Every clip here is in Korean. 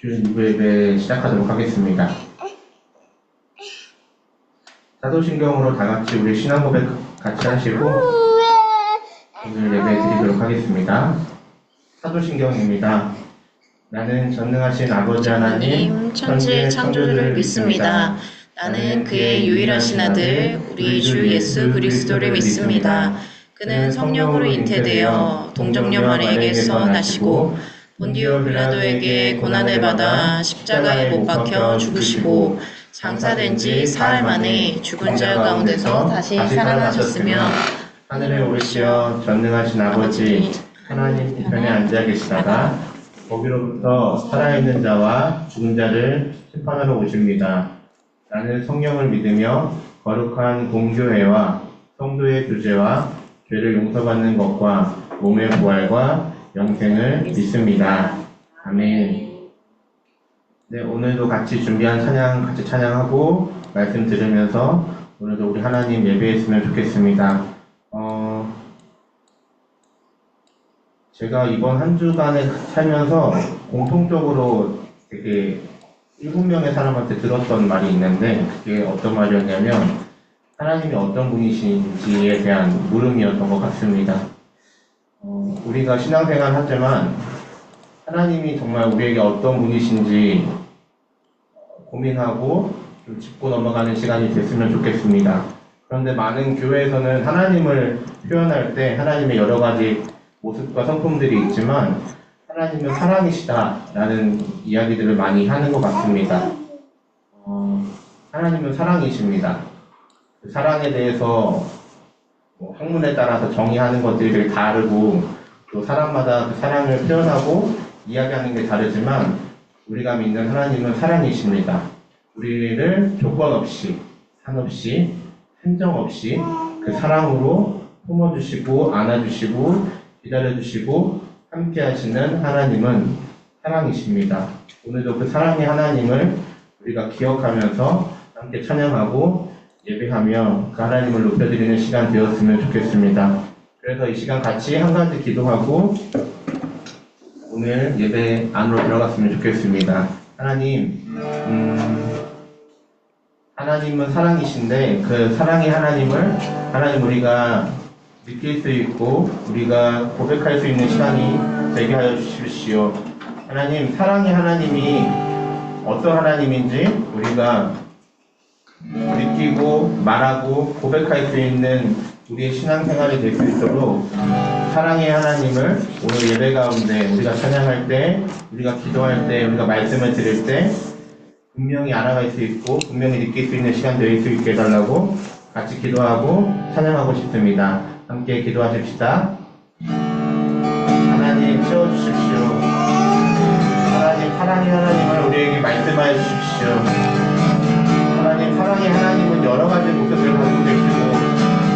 주일 2부 예배 시작하도록 하겠습니다. 사도신경으로 다 같이 우리 신앙 고백 같이 하시고 오늘 예배 드리도록 하겠습니다. 사도신경입니다. 나는 전능하신 아버지 하나님, 천지의 창조주를 믿습니다. 나는 그의 유일하신 아들, 우리 주 예수 그리스도를 믿습니다. 그는 성령으로 잉태되어 동정녀 마리아에게서 나시고 본디오 빌라도에게 고난을 받아 십자가에 못 박혀 죽으시고 장사된 지 사흘 만에 죽은 자 가운데서 다시 살아나셨으며 하늘에 오르시어 전능하신 아버지 하나님 우편에 앉아 계시다가 거기로부터 살아있는 자와 죽은 자를 심판하러 오십니다. 나는 성령을 믿으며 거룩한 공교회와 성도의 교제와 죄를 용서받는 것과 몸의 부활과 영생을 믿습니다. 아멘. 네, 오늘도 같이 준비한 찬양 같이 찬양하고 말씀 들으면서 오늘도 우리 하나님 예배했으면 좋겠습니다. 제가 이번 한 주간에 살면서 공통적으로 되게 7명의 사람한테 들었던 말이 있는데 그게 어떤 말이었냐면 하나님이 어떤 분이신지에 대한 물음이었던 것 같습니다. 우리가 신앙생활 하지만 하나님이 정말 우리에게 어떤 분이신지 고민하고 좀 짚고 넘어가는 시간이 됐으면 좋겠습니다. 그런데 많은 교회에서는 하나님을 표현할 때 하나님의 여러 가지 모습과 성품들이 있지만 하나님은 사랑이시다라는 이야기들을 많이 하는 것 같습니다. 하나님은 사랑이십니다. 그 사랑에 대해서 학문에 따라서 정의하는 것들이 되게 다르고 또 사람마다 그 사랑을 표현하고 이야기하는 게 다르지만 우리가 믿는 하나님은 사랑이십니다. 우리를 조건 없이, 한없이, 한정 없이 그 사랑으로 품어주시고 안아주시고 기다려주시고 함께 하시는 하나님은 사랑이십니다. 오늘도 그 사랑의 하나님을 우리가 기억하면서 함께 찬양하고 예배하며 그 하나님을 높여드리는 시간 되었으면 좋겠습니다. 그래서 이 시간 같이 한 가지 기도하고 오늘 예배 안으로 들어갔으면 좋겠습니다. 하나님은 사랑이신데 그 사랑의 하나님 우리가 느낄 수 있고 우리가 고백할 수 있는 시간이 되게 하여 주십시오. 하나님, 사랑의 하나님이 어떤 하나님인지 우리가 느끼고 말하고 고백할 수 있는 우리의 신앙생활이 될 수 있도록 사랑의 하나님을 오늘 예배 가운데 우리가 찬양할 때, 우리가 기도할 때, 우리가 말씀을 들을 때 분명히 알아갈 수 있고 분명히 느낄 수 있는 시간 될 수 있게 해달라고 같이 기도하고 찬양하고 싶습니다. 함께 기도하십시다. 하나님 채워주십시오. 하나님 사랑의 하나님을 우리에게 말씀하여 주십시오. 하나님 사랑의 하나님은 여러 가지 모습을 가지고 계시고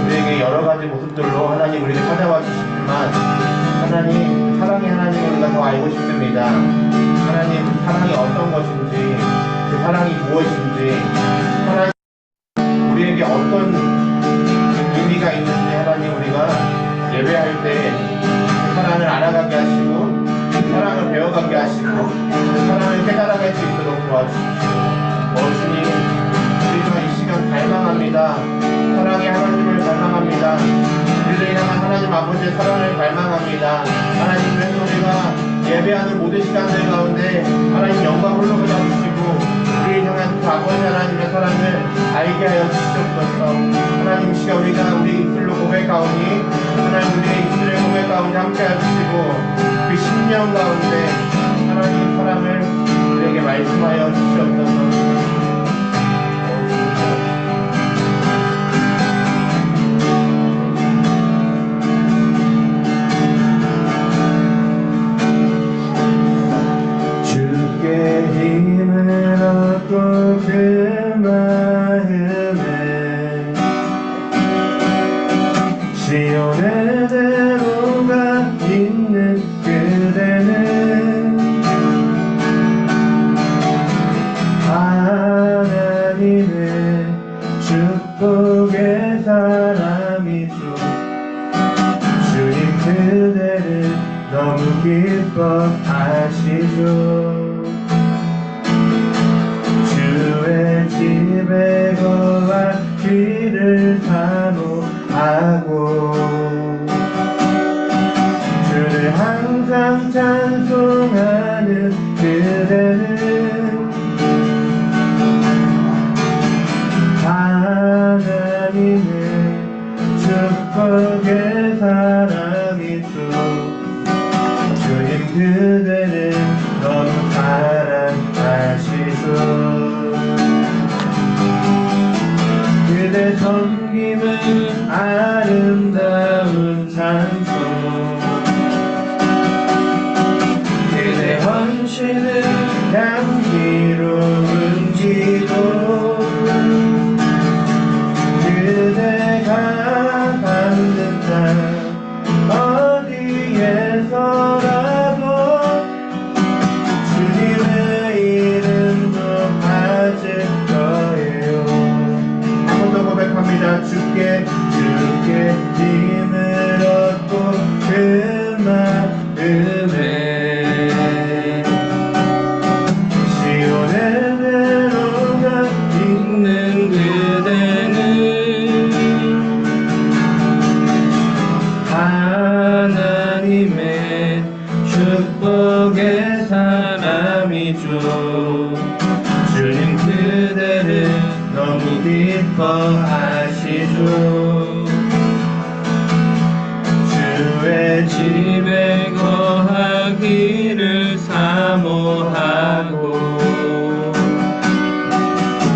우리에게 여러 가지 모습들로 하나님 우리에게 찾아와 주시지만 하나님 사랑의 하나님을 우리가 더 알고 싶습니다. 하나님 사랑이 어떤 것인지 그 사랑이 무엇인지 하나님 우리에게 어떤 의미가 있는지 하나님 우리가 예배할 때 그 사랑을 알아가게 하시고 그 사랑을 배워가게 하시고 그 사랑을 깨달아갈 수 있도록 도와주십시오. 주님 우리가 이 시간 갈망합니다. 사랑의 하나님을 갈망합니다. 우리를 향한 하나님 아버지의 사랑을 갈망합니다. 하나님 그래서 우리가 예배하는 모든 시간들 가운데 하나님 영광 홀로 받아주시고 우리를 향한 그 아버지 하나님의 사랑을 알게 하여 주시옵소서. 하나님 시간 우리가 우리 입술로 고백하오니 하나님 우리의 입술의 고백 가운데 함께 해주시고 그 심령 가운데 하나님 사랑을 우리에게 말씀하여 주시옵소서. 힘을 얻고 그 마음에 시온의 대로가 있는 그대는 기뻐하는 그대는 하나님의 축복의 사람이죠. 주님 그대는 너무 사랑하시죠. 그대 섬김은 아름다운 찬송, 그대 헌신은 향기로운 기도, 그대가 받는 날 어디에서라도 주님의 이름도 받을 거예요. 한 번 더 고백합니다. 주께 힘을 얻고 그 마음에 시온의 대로가 있는 그대는 하나님의 축복의 사람이죠. 주님 그대를 너무 기뻐하시죠. 주의 집에 거하기를 사모하고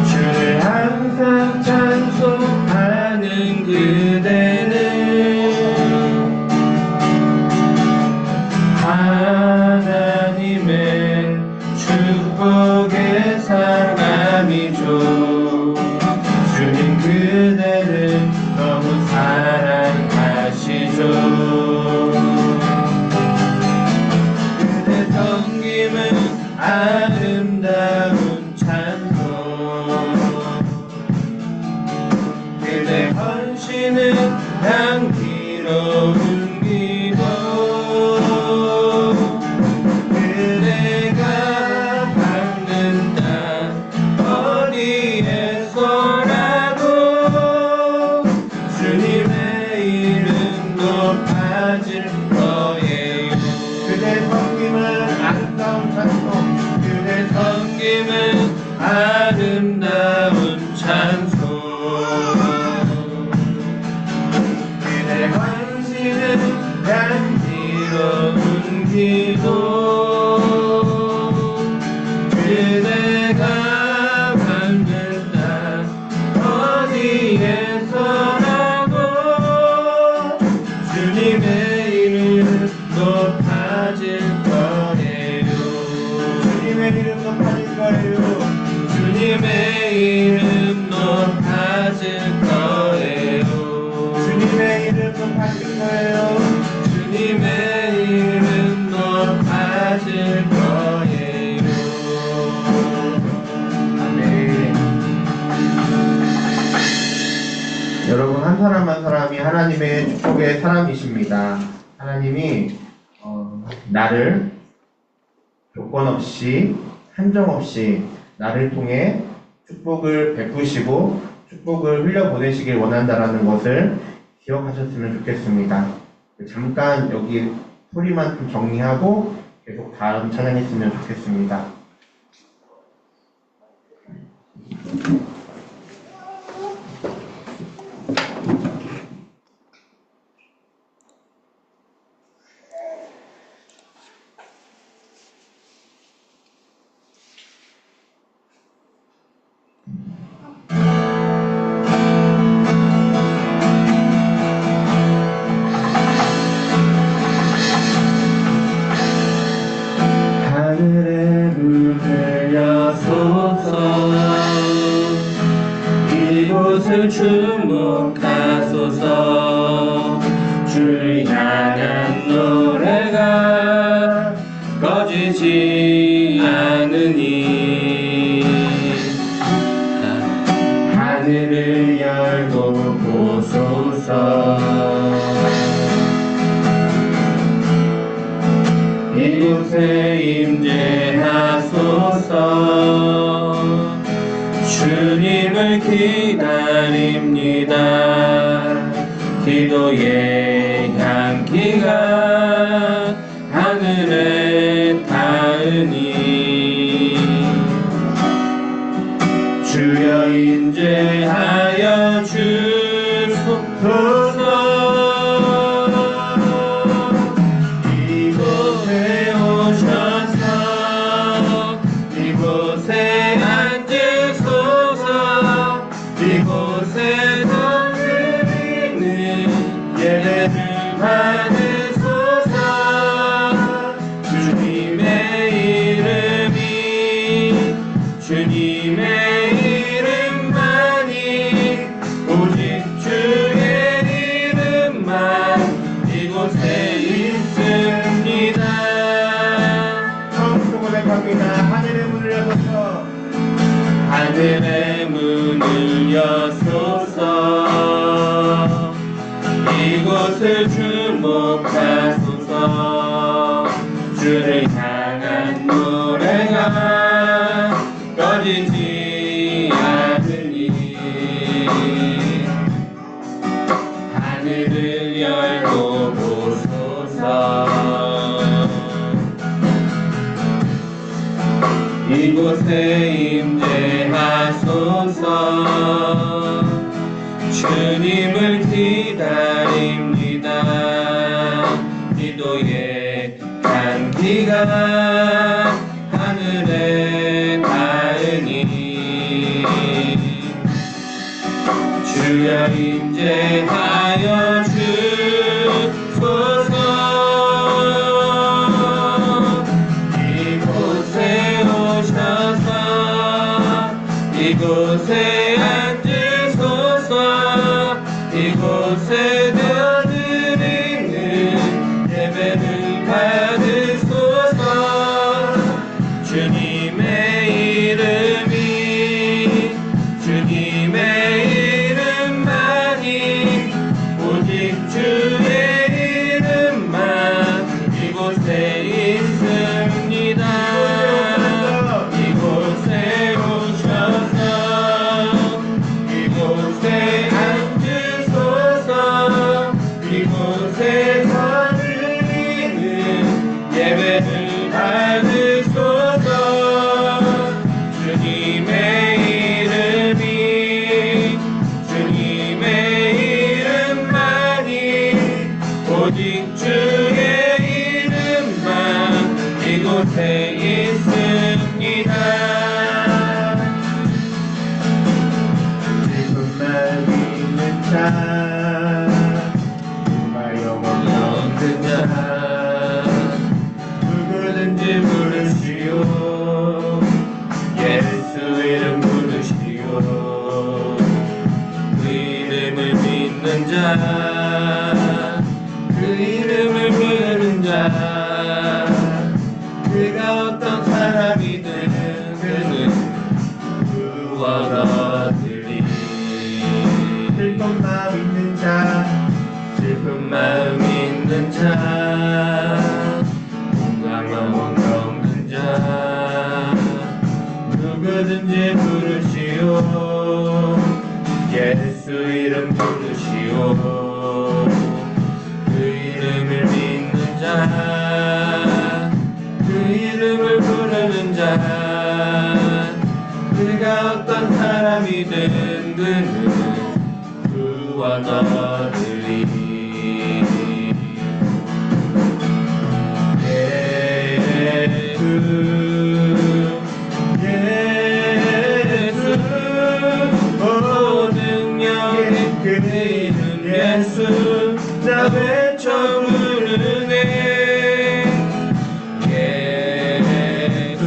주를 항상 찬송하는 그대는 하나님의 축복의 사람이죠. 주님 그대를 너무 사랑하시죠. 그대 섬김은 아름다운 찬송, 그대 헌신은 향기로운 기도, 그대가 받는 땅 어디에서라도 주님의 이름 높아질 거예요. 그대 섬김은 아름다운 찬송, 그대 섬김은 아름다운 찬송, 그대 헌신은 향기로운 기도, 그대가 받는 땅 어디에서라도 주님의 이름 높아질 거예요. 주님의 이름 높아질 거예요. 주님의 이름 높아질 거예요. 주님의 이름 높아질 거예요. 주님의 이름 높아질 거예요. 아멘. 여러분, 한 사람 한 사람이 하나님의 축복의 사람이십니다. 하나님이 나를 조건 없이 한정 없이 나를 통해 축복을 베푸시고 축복을 흘려보내시길 원한다라는 것을 기억하셨으면 좋겠습니다. 잠깐 여기 소리만 좀 정리하고 계속 다음 찬양했으면 좋겠습니다. 하늘의 문을 여소서, 이곳을 주목하소서. 주를 향한 노래가 꺼지지 않으니 하늘을 열고 보소서. 이곳에 임재하소서. 주님을 기다립니다. 기도의 향기가 하늘에 닿으니 닿으니 주여 인재하여 주소서. 이곳에 오셔서 이곳에 앉으소서. 이곳에서 드리는 예배를 받으소서. 주님의 이름이 주님의 이름만이 오직 주의 이름만 이곳에 있습니다. 처음부터 고백합니다. 하늘의 문을 여소서. 하늘의 문을 여소서. 이곳을 주목하소서. 주를 향한 노래가 꺼지지 않으니 하늘을 열고 보소서. 이곳에 임재하소서. 주님을 기다립니다. 기도의 향기가 하늘에 닿으니 주여 임재하여 주소서. 이곳에 오셔서 이곳에 앉으소서. 이곳에 드리는 예배를 받으소서. 주님의 이름이 주님의 이름만이 오직 주의 이름만 이곳에 있습니다. 이곳에 오셔서 이곳에 앉으소서. 이곳에서 드리는 예배를 받으소서. 주님의 이름이 주님의 이름만이 오직 주의 이름만 이곳에 있습니다. 지금만 믿는 자 없는 자 누구든지 부르시오. 예수 이름 부르시오. 그 이름을 믿는 자 그 이름을 부르는 자 그가 어떤 사람이든 그는 구원하리니. 슬픈 마음 있는 자 슬픈 마음 있는 자 공감한 원가 없는 자 누구든지 부르시오. 예수 이름 부르시오. 그 이름을 믿는 자 그 이름을 부르는 자 그가 어떤 사람이든 그는 구원하리니. 예수 오 능력의 그 이름 예수 나 외쳐 부르네. 예수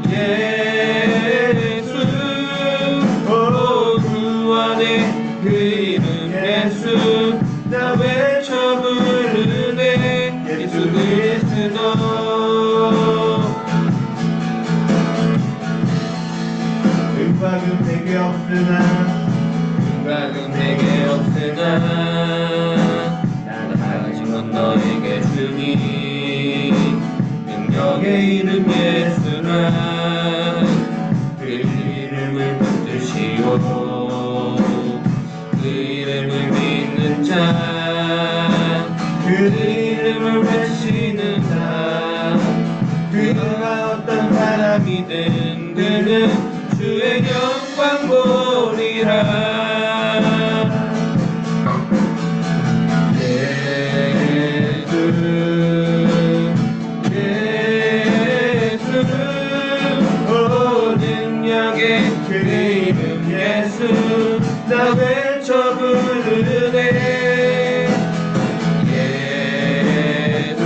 예수 오 구원의 그 이름 예수 나 외쳐 부르네. 예수 그리스도 은박은 내게 없으나 은박은 내게 없으나 나는 아직 너에게 주니. 능력의 이름 예수라 그 이름을 붙드시오. 그 이름을 믿는 자 그 이름을 외치는 자 믿은 그는 주의 영광 보리라. 그 이름 예수 나 외쳐 부르네. 예수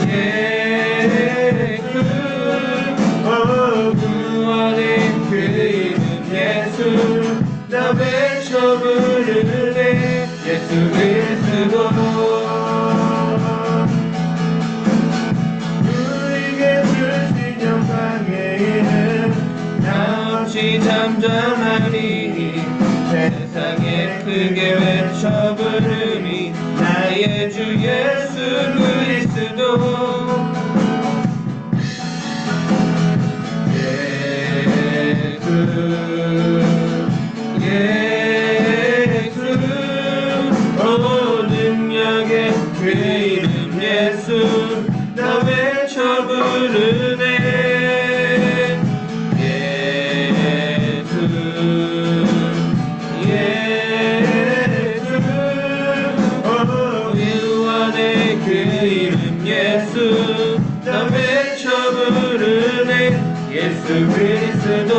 예수 구원의 그 이름 예수 나 외쳐 부르네. 예수 그리스도 우리에게 주신 영광의 이름 없이 잠잠하리. 세상에 크게 외쳐 부르니 나의 주 예수 그리스도. 예수 오 능력의 그 이름 예수 나 외쳐 부르네. 예수 그리스도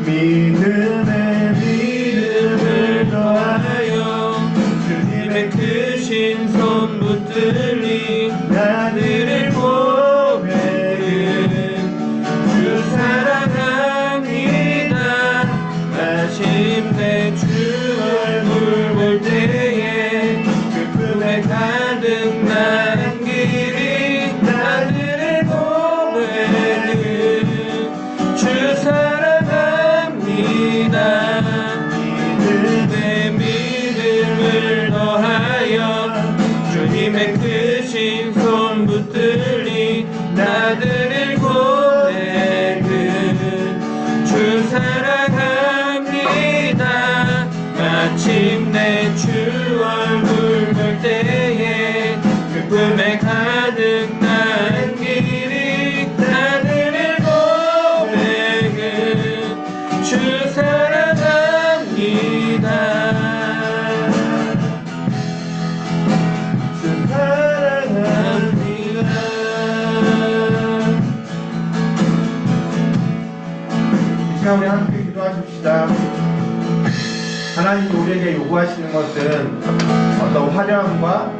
믿음에 믿음을 더하여 주님의 크신 손 붙들리 나들을 고백은 주 사랑합니다. 마침내 주 얼굴 볼 때에 기쁨에 가득 난 길이 나들을 주 사랑합니다. 믿음에 믿음을 더하여 주님의 크신 손 붙들리 나들을 고백은 주 사랑합니다. 마침내 주 얼굴 볼 때에 기쁨에 가득 난 길이 나들을 고백은 주 사랑합니다. 주 사랑합니다. 이 시간 우리 함께 기도하십시다. 하나님이 우리에게 요구하시는 것은 어떤 화려함과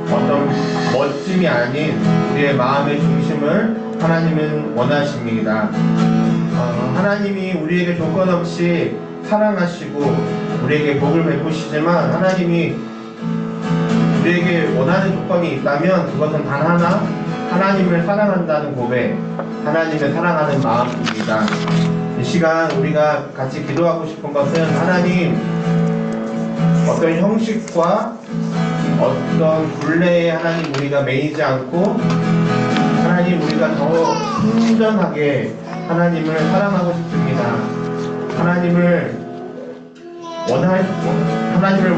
어떤 멋짐이 아닌 우리의 마음의 중심을 하나님은 원하십니다. 하나님이 우리에게 조건 없이 사랑하시고 우리에게 복을 베푸시지만 하나님이 우리에게 원하는 조건이 있다면 그것은 단 하나, 하나님을 사랑한다는 고백, 하나님을 사랑하는 마음입니다. 이 시간 우리가 같이 기도하고 싶은 것은 하나님 어떤 형식과 어떤 굴레에 하나님 우리가 매이지 않고 하나님 우리가 더 순전하게 하나님을 사랑하고 싶습니다. 하나님을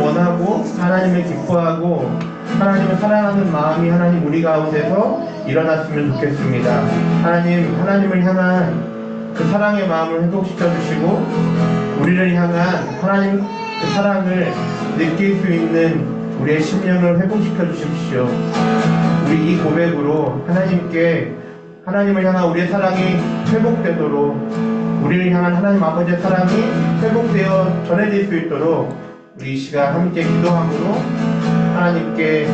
원하고 하나님을 기뻐하고 하나님을 사랑하는 마음이 하나님 우리 가운데서 일어났으면 좋겠습니다. 하나님을 향한 그 사랑의 마음을 회복시켜 주시고 우리를 향한 하나님 그 사랑을 느낄 수 있는 우리의 심령을 회복시켜 주십시오. 우리 이 고백으로 하나님을 향한 우리의 사랑이 회복되도록 우리를 향한 하나님 아버지의 사랑이 회복되어 전해질 수 있도록 우리 이 시간 함께 기도함으로 하나님께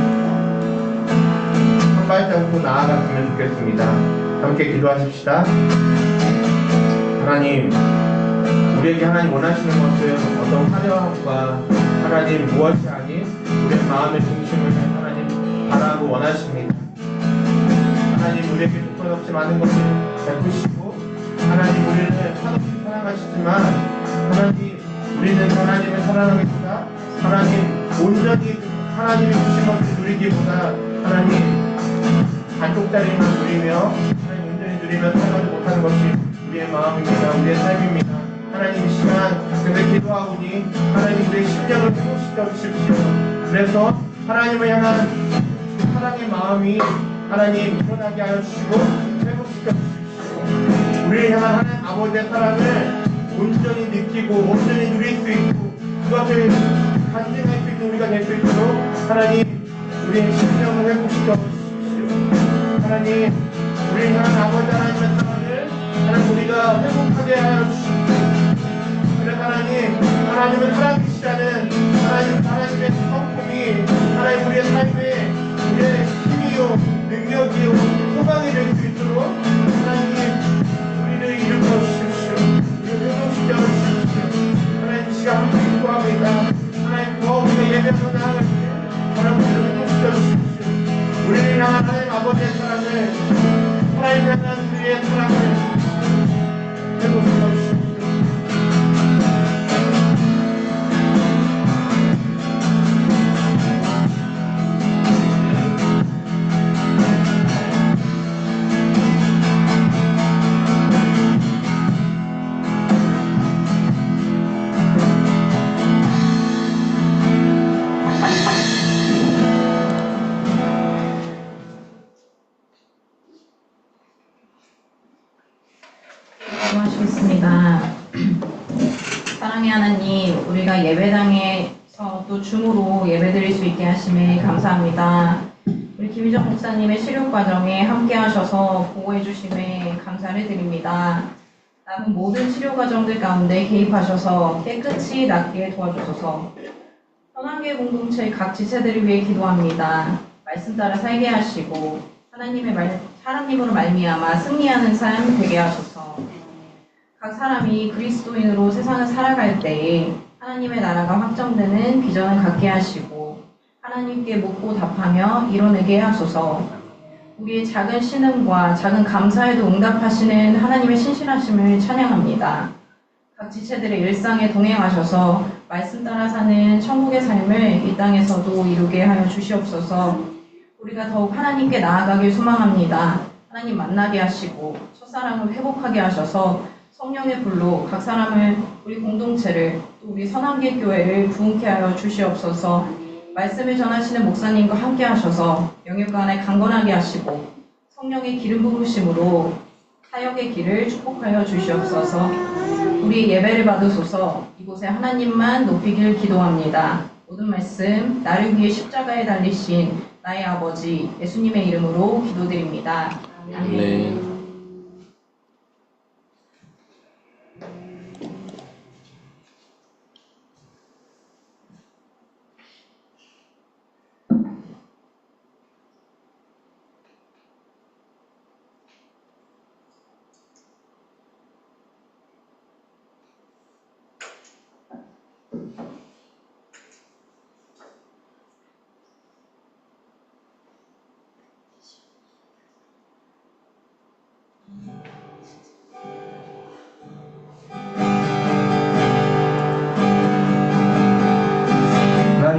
한 발자국 나아갔으면 좋겠습니다. 함께 기도하십시다. 하나님, 우리에게 하나님 원하시는 것은 어떤 화려함과 하나님 무엇이 아닌 우리의 마음의 중심을 하나님 바라고 원하십니다. 하나님 우리에게 조건 없이 많은 것을 베푸시고 하나님 우리를 한없이 사랑하시지만 하나님 우리는 하나님을 사랑하기보다 하나님 온전히 하나님이 주신 것을 누리기보다 하나님 반쪽짜리만 누리며 하나님 온전히 누리며 살아가지 못하는 것이 우리의 마음입니다. 우리의 삶입니다. 하나님 이 시간 그래서 기도하오니 하나님 우리의 심령을 회복시켜 주십시오. 그래서 하나님을 향한 사랑의 마음이 하나님 일어나게 하여 주시고 회복시켜 주십시오. 우리를 향한 하나님 아버지의 사랑을 온전히 느끼고 온전히 누릴 수 있고 그 앞에 간증할 수 있는 우리가 될 수 있도록 하나님 우리의 심령을 회복시켜 주십시오. 하나님 우리를 향한 아버지 하나님의 사랑을 하나님 우리가 회복하게 하여 주십시오. 그래서 하나님은 사랑이시라는 하나님의 성품이 하나님 우리의 삶에 우리의 힘이요 능력이요 소망이 될 수 있도록 하나님 우리를 일으켜 주십시오. 우리를 회복시켜 주십시오. 하나님 이 시간 함께 기도합니다. 하나님 더 우리가 예배하며 나아갈 때 하나님 우리를 회복시켜 주십시오. 우리를 향한 하나님 아버지의 사랑을 하나님 향한 우리의 사랑을 회복시켜 주십시오. 기도하시겠습니다. 사랑의 하나님, 우리가 예배당에서 또 줌으로 예배드릴 수 있게 하심에 감사합니다. 우리 김희정 목사님의 치료 과정에 함께 하셔서 보호해 주심에 감사를 드립니다. 남은 모든 치료 과정들 가운데 개입하셔서 깨끗이 낫게 도와주셔서 현황계 공동체 각 지체들을 위해 기도합니다. 말씀 따라 살게 하시고 하나님으로 말미암아 승리하는 삶 되게 하셔서 각 사람이 그리스도인으로 세상을 살아갈 때에 하나님의 나라가 확정되는 비전을 갖게 하시고 하나님께 묻고 답하며 이뤄내게 하소서. 우리의 작은 신음과 작은 감사에도 응답하시는 하나님의 신실하심을 찬양합니다. 각 지체들의 일상에 동행하셔서 말씀 따라 사는 천국의 삶을 이 땅에서도 이루게 하여 주시옵소서. 우리가 더욱 하나님께 나아가길 소망합니다. 하나님 만나게 하시고 첫사랑을 회복하게 하셔서 성령의 불로 각 사람을, 우리 공동체를, 또 우리 선한계 교회를 부흥케 하여 주시옵소서. 말씀을 전하시는 목사님과 함께 하셔서 영육간에 강건하게 하시고 성령의 기름 부으심으로 사역의 길을 축복하여 주시옵소서. 우리 예배를 받으소서. 이곳에 하나님만 높이길 기도합니다. 모든 말씀 나를 위해 십자가에 달리신 나의 아버지 예수님의 이름으로 기도드립니다. 아멘.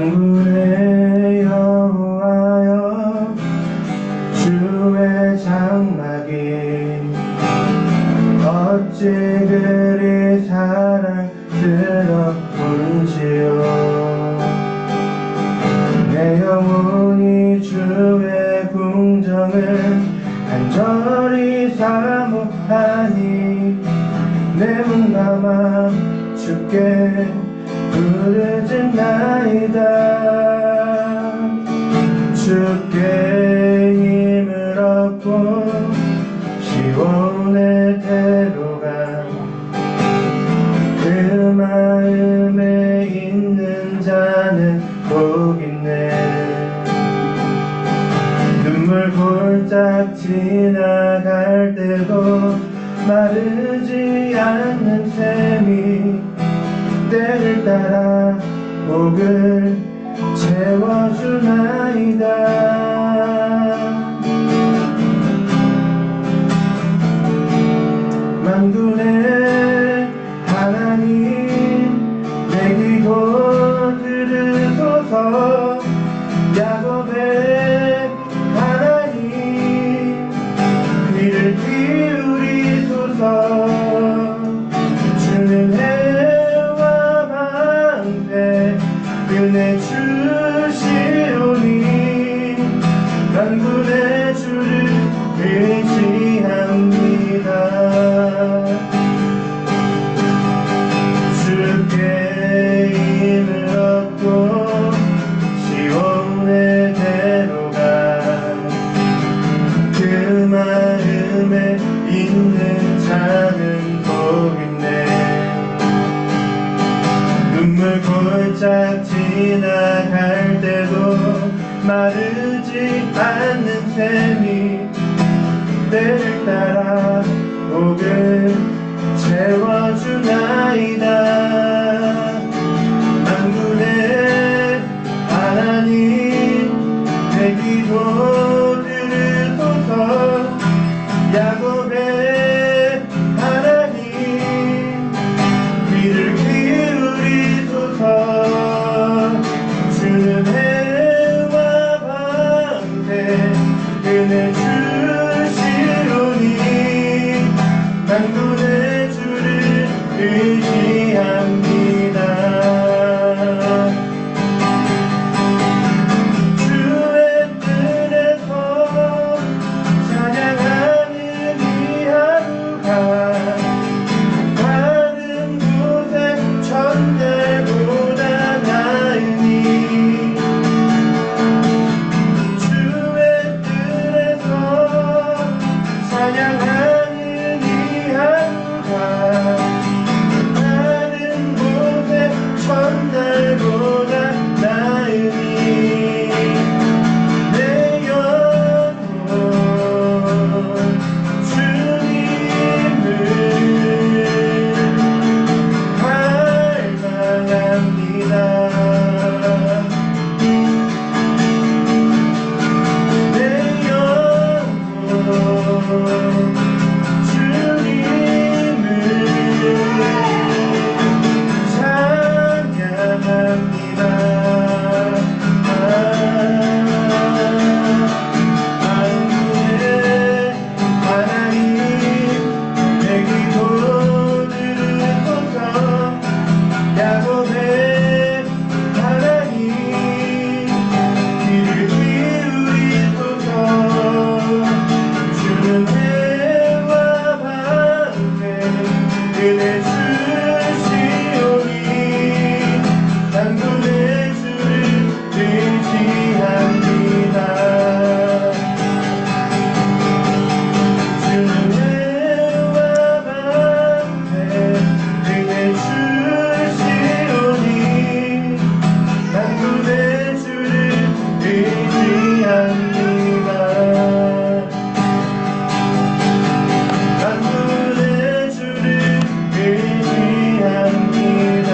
만군의 여호와여 주의 장막이 어찌 그리 사랑스러운지요. 내 영혼이 주의 궁정을 간절히 사모하니 내 문 감아 주께 부르짖나이다. 주께 힘을 얻고 시온의 대로가 그 마음에 있는 자는 복있네. 눈물 골짝 지나갈 때도 마르지 않는 샘이 때를 따라 목을 채워주나이다. 만군의 하나님 내 기도 들으소서. 야곱의 하나님 귀를 기울이소서. 주는 해와 방패 은혜 주시오니 만군의 주를 의지합니다. 주께 힘을 얻고 시온의 대로가 그 마음에 있는 자는 복있네. 눈물 골짝 지나갈 때도 마르지 않는 샘이 때를 따라 복을 채워주나이다. 만군의 하나님 내 기도 들으소서. 야곱의 하나님 귀를 기울이소서. 주는 해와 밤새 은혜 주시오니 만군의 주를 의지합니다. 주의 뜰에서 찬양하는 이 하루가 다른 곳의 천들보다 나으니 주의 뜰에서 찬양하는 이 하루가 다른 곳의 천들보다 나으니 내 영혼 주님을 갈망합니다. 내 영혼 주님을 찬양합니다. 만군의 하나님 내 기도 들으소서. 야곱의 하나님 귀를 기울이소서. 주는 해와 밤새 은혜 주시오니 만군의 주를 의지합니다. 주는 해와 밤새 은혜 주시오니 만군의 주를 의지합니다. 만군의 주를 의지합니다.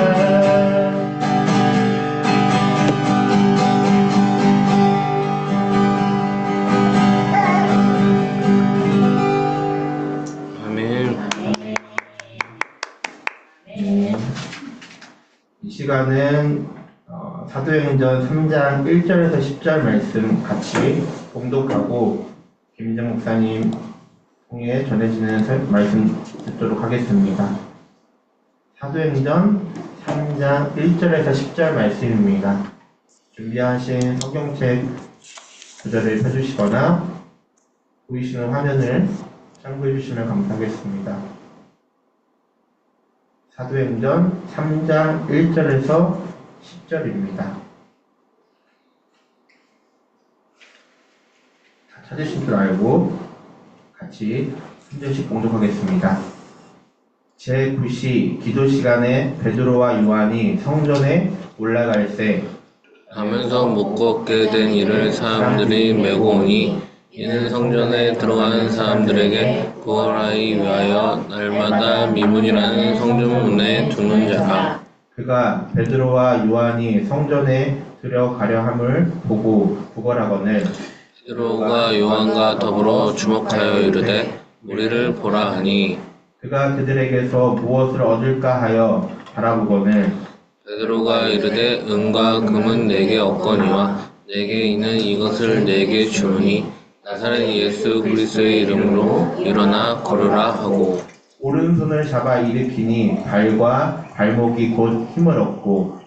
아멘. 이 시간은 사도행전 3장 1절에서 10절 말씀 같이 봉독하고 김민정 목사님 통해 전해지는 말씀 듣도록 하겠습니다. 사도행전 3장 1절에서 10절 말씀입니다. 준비하신 성경책 구절을 펴주시거나 보이시는 화면을 참고해 주시면 감사하겠습니다. 사도행전 3장 1절에서 10절입니다. 다 찾으신 줄 알고 같이 한 절씩 봉독하겠습니다. 제9시 기도 시간에 베드로와 요한이 성전에 올라갈새 하면서 못 걷게 된 이를 사람들이 메고 오니 이는 성전에 들어가는 사람들에게 구원하기 위하여 날마다 미문이라는 성전문에 두는 자라. 그가 베드로와 요한이 성전에 들어가려 함을 보고 구걸하거늘 베드로가 요한과 더불어 주목하여 이르되 우리를 보라 하니 그가 그들에게서 무엇을 얻을까 하여 바라보거늘 베드로가 이르되 은과 금은 내게 없거니와 내게 있는 이것을 내게 주노니 나사렛 예수 그리스도의 이름으로 일어나 걸으라 하고 오른손을 잡아 일으키니 발과 발목이 곧 힘을 얻고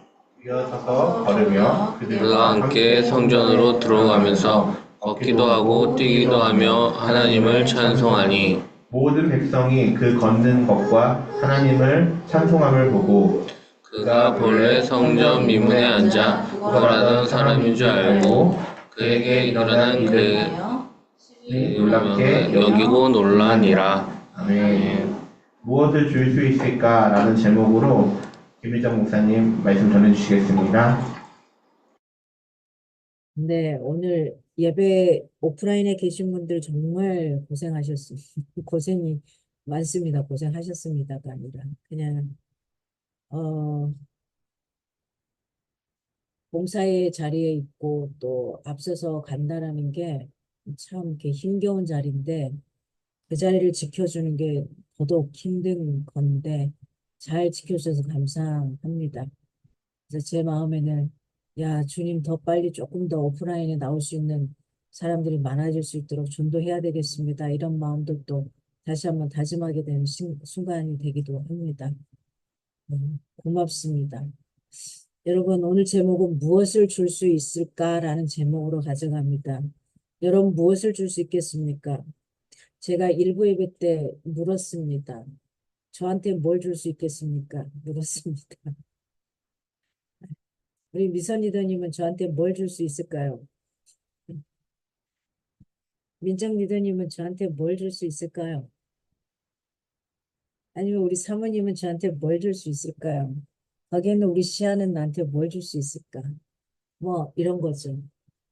일어서서 걸으며 그가 함께 성전으로 들어가면서 걷기도 하고 뛰기도 하며 하나님을 찬송하니 모든 백성이 그 걷는 것과 하나님을 찬송함을 보고 그가 본래 성전 미문에 앉아 구걸하던 사람인 줄 알고 그에게 일어난 그 놀랍게 여기고 놀라니라. 아멘. 무엇을 줄 수 있을까라는 제목으로 김일정 목사님 말씀 전해주시겠습니다. 네, 오늘 예배 오프라인에 계신 분들 정말 고생하셨습니다. 고생이 많습니다. 고생하셨습니다가 아니라 그냥 봉사의 자리에 있고 또 앞서서 간다라는 게 참 이렇게 힘겨운 자리인데 그 자리를 지켜주는 게 더더욱 힘든 건데 잘 지켜주셔서 감사합니다. 그래서 제 마음에는 야, 주님 더 빨리 조금 더 오프라인에 나올 수 있는 사람들이 많아질 수 있도록 전도해야 되겠습니다. 이런 마음도 또 다시 한번 다짐하게 되는 순간이 되기도 합니다. 고맙습니다. 여러분, 오늘 제목은 무엇을 줄 수 있을까라는 제목으로 가져갑니다. 여러분, 무엇을 줄 수 있겠습니까? 제가 일부 예배 때 물었습니다. 저한테 뭘 줄 수 있겠습니까? 물었습니다. 우리 미선 리더님은 저한테 뭘 줄 수 있을까요? 민정 리더님은 저한테 뭘 줄 수 있을까요? 아니면 우리 사모님은 저한테 뭘 줄 수 있을까요? 거기에는 우리 시아는 나한테 뭘 줄 수 있을까? 뭐 이런 거죠.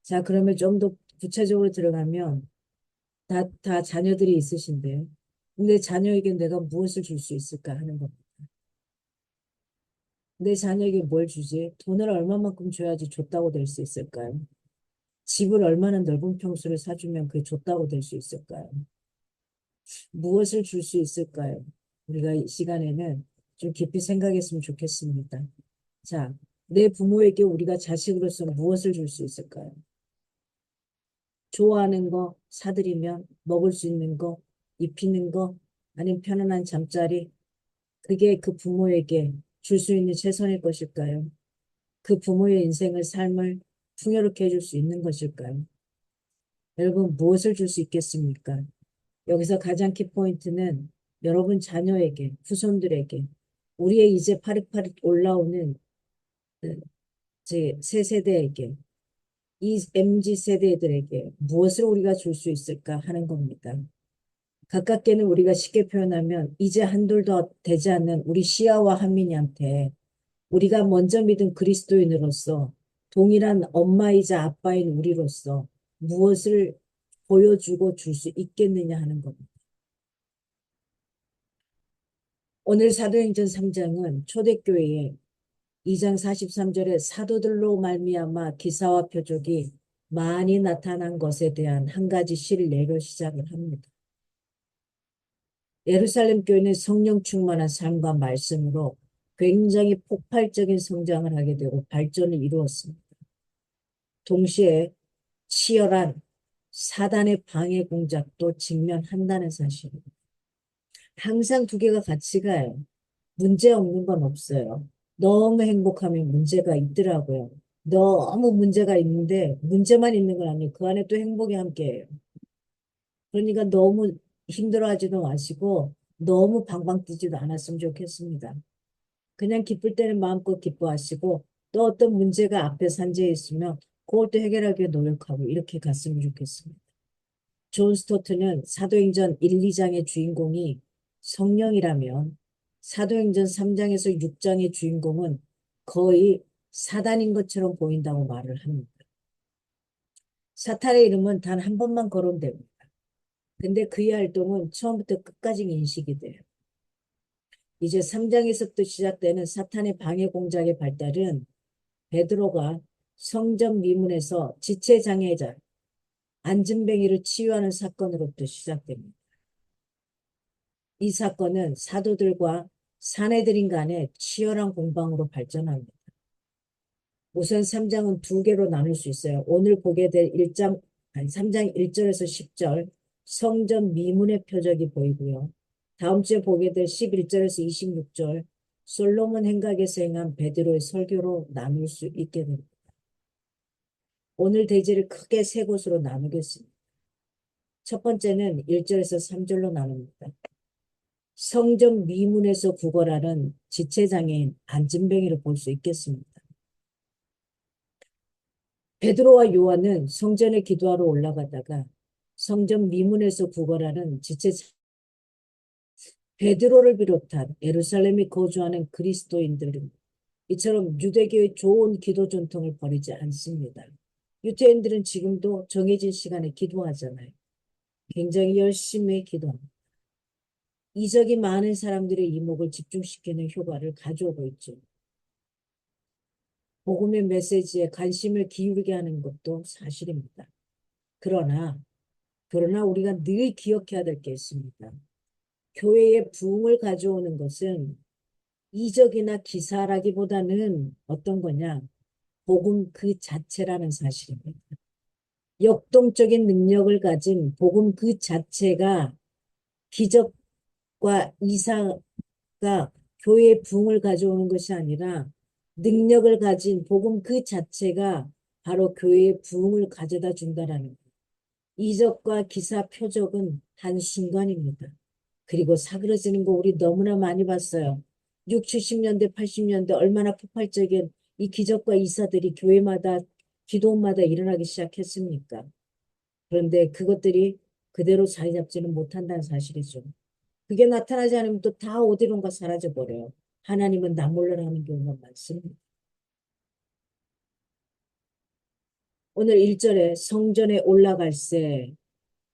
자, 그러면 좀 더 구체적으로 들어가면 다 자녀들이 있으신데 근데 자녀에게 내가 무엇을 줄 수 있을까 하는 겁니다. 내 자녀에게 뭘 주지? 돈을 얼마만큼 줘야지 줬다고 될 수 있을까요? 집을 얼마나 넓은 평수를 사주면 그게 줬다고 될 수 있을까요? 무엇을 줄 수 있을까요? 우리가 이 시간에는 좀 깊이 생각했으면 좋겠습니다. 자, 내 부모에게 우리가 자식으로서 무엇을 줄 수 있을까요? 좋아하는 거 사드리면 먹을 수 있는 거, 입히는 거, 아니면 편안한 잠자리, 그게 그 부모에게 줄 수 있는 최선일 것일까요? 그 부모의 인생을, 삶을 풍요롭게 해줄 수 있는 것일까요? 여러분, 무엇을 줄 수 있겠습니까? 여기서 가장 키포인트는 여러분 자녀에게, 후손들에게, 우리의 이제 파릇파릇 올라오는 새 세대에게, 이 MZ 세대들에게 무엇을 우리가 줄 수 있을까 하는 겁니다. 가깝게는 우리가 쉽게 표현하면 이제 한둘도 되지 않는 우리 시아와 한민이한테 우리가 먼저 믿은 그리스도인으로서 동일한 엄마이자 아빠인 우리로서 무엇을 보여주고 줄 수 있겠느냐 하는 겁니다. 오늘 사도행전 3장은 초대교회에 2장 43절에 사도들로 말미암아 기사와 표적이 많이 나타난 것에 대한 한 가지 실례로 시작을 합니다. 예루살렘 교회는 성령 충만한 삶과 말씀으로 굉장히 폭발적인 성장을 하게 되고 발전을 이루었습니다. 동시에 치열한 사단의 방해 공작도 직면한다는 사실입니다. 항상 두 개가 같이 가요. 문제 없는 건 없어요. 너무 행복하면 문제가 있더라고요. 너무 문제가 있는데 문제만 있는 건 아니에요. 그 안에 또 행복이 함께해요. 그러니까 너무 힘들어하지도 마시고 너무 방방 뛰지도 않았으면 좋겠습니다. 그냥 기쁠 때는 마음껏 기뻐하시고 또 어떤 문제가 앞에 산재해 있으면 그걸 또 해결하기 위해 노력하고 이렇게 갔으면 좋겠습니다. 존 스토트는 사도행전 1, 2장의 주인공이 성령이라면 사도행전 3장에서 6장의 주인공은 거의 사단인 것처럼 보인다고 말을 합니다. 사탄의 이름은 단 한 번만 거론됩니다. 근데 그의 활동은 처음부터 끝까지 인식이 돼요. 이제 3장에서부터 시작되는 사탄의 방해 공작의 발달은 베드로가 성전 미문에서 지체장애자 안진뱅이를 치유하는 사건으로부터 시작됩니다. 이 사건은 사도들과 사내들인 간의 치열한 공방으로 발전합니다. 우선 3장은 두 개로 나눌 수 있어요. 오늘 보게 될 3장 1절에서 10절 성전 미문의 표적이 보이고요. 다음 주에 보게 될 11절에서 26절 솔로몬 행각에서 행한 베드로의 설교로 나눌 수 있게 됩니다. 오늘 대지를 크게 세 곳으로 나누겠습니다. 첫 번째는 1절에서 3절로 나눕니다. 성전 미문에서 구걸하는 지체장애인 안진뱅이를 볼 수 있겠습니다. 베드로와 요한은 성전에 기도하러 올라가다가 성전 미문에서 구걸하는 베드로를 비롯한 예루살렘에 거주하는 그리스도인들은 이처럼 유대교의 좋은 기도 전통을 버리지 않습니다. 유대인들은 지금도 정해진 시간에 기도하잖아요. 굉장히 열심히 기도합니다. 이적이 많은 사람들의 이목을 집중시키는 효과를 가져오고 있죠. 복음의 메시지에 관심을 기울게 하는 것도 사실입니다. 그러나 우리가 늘 기억해야 될 게 있습니다. 교회의 부흥을 가져오는 것은 이적이나 기사라기보다는 어떤 거냐? 복음 그 자체라는 사실입니다. 역동적인 능력을 가진 복음 그 자체가 기적과 이사가 교회의 부흥을 가져오는 것이 아니라 능력을 가진 복음 그 자체가 바로 교회의 부흥을 가져다 준다라는 거예요. 이적과 기사 표적은 한순간입니다. 그리고 사그러지는 거 우리 너무나 많이 봤어요. 6, 70년대, 80년대 얼마나 폭발적인 이 기적과 이사들이 교회마다 기도마다 일어나기 시작했습니까? 그런데 그것들이 그대로 자리 잡지는 못한다는 사실이죠. 그게 나타나지 않으면 또 다 어디론가 사라져버려요. 하나님은 남몰라라 하는 경우가 많습니다. 오늘 1절에 성전에 올라갈새.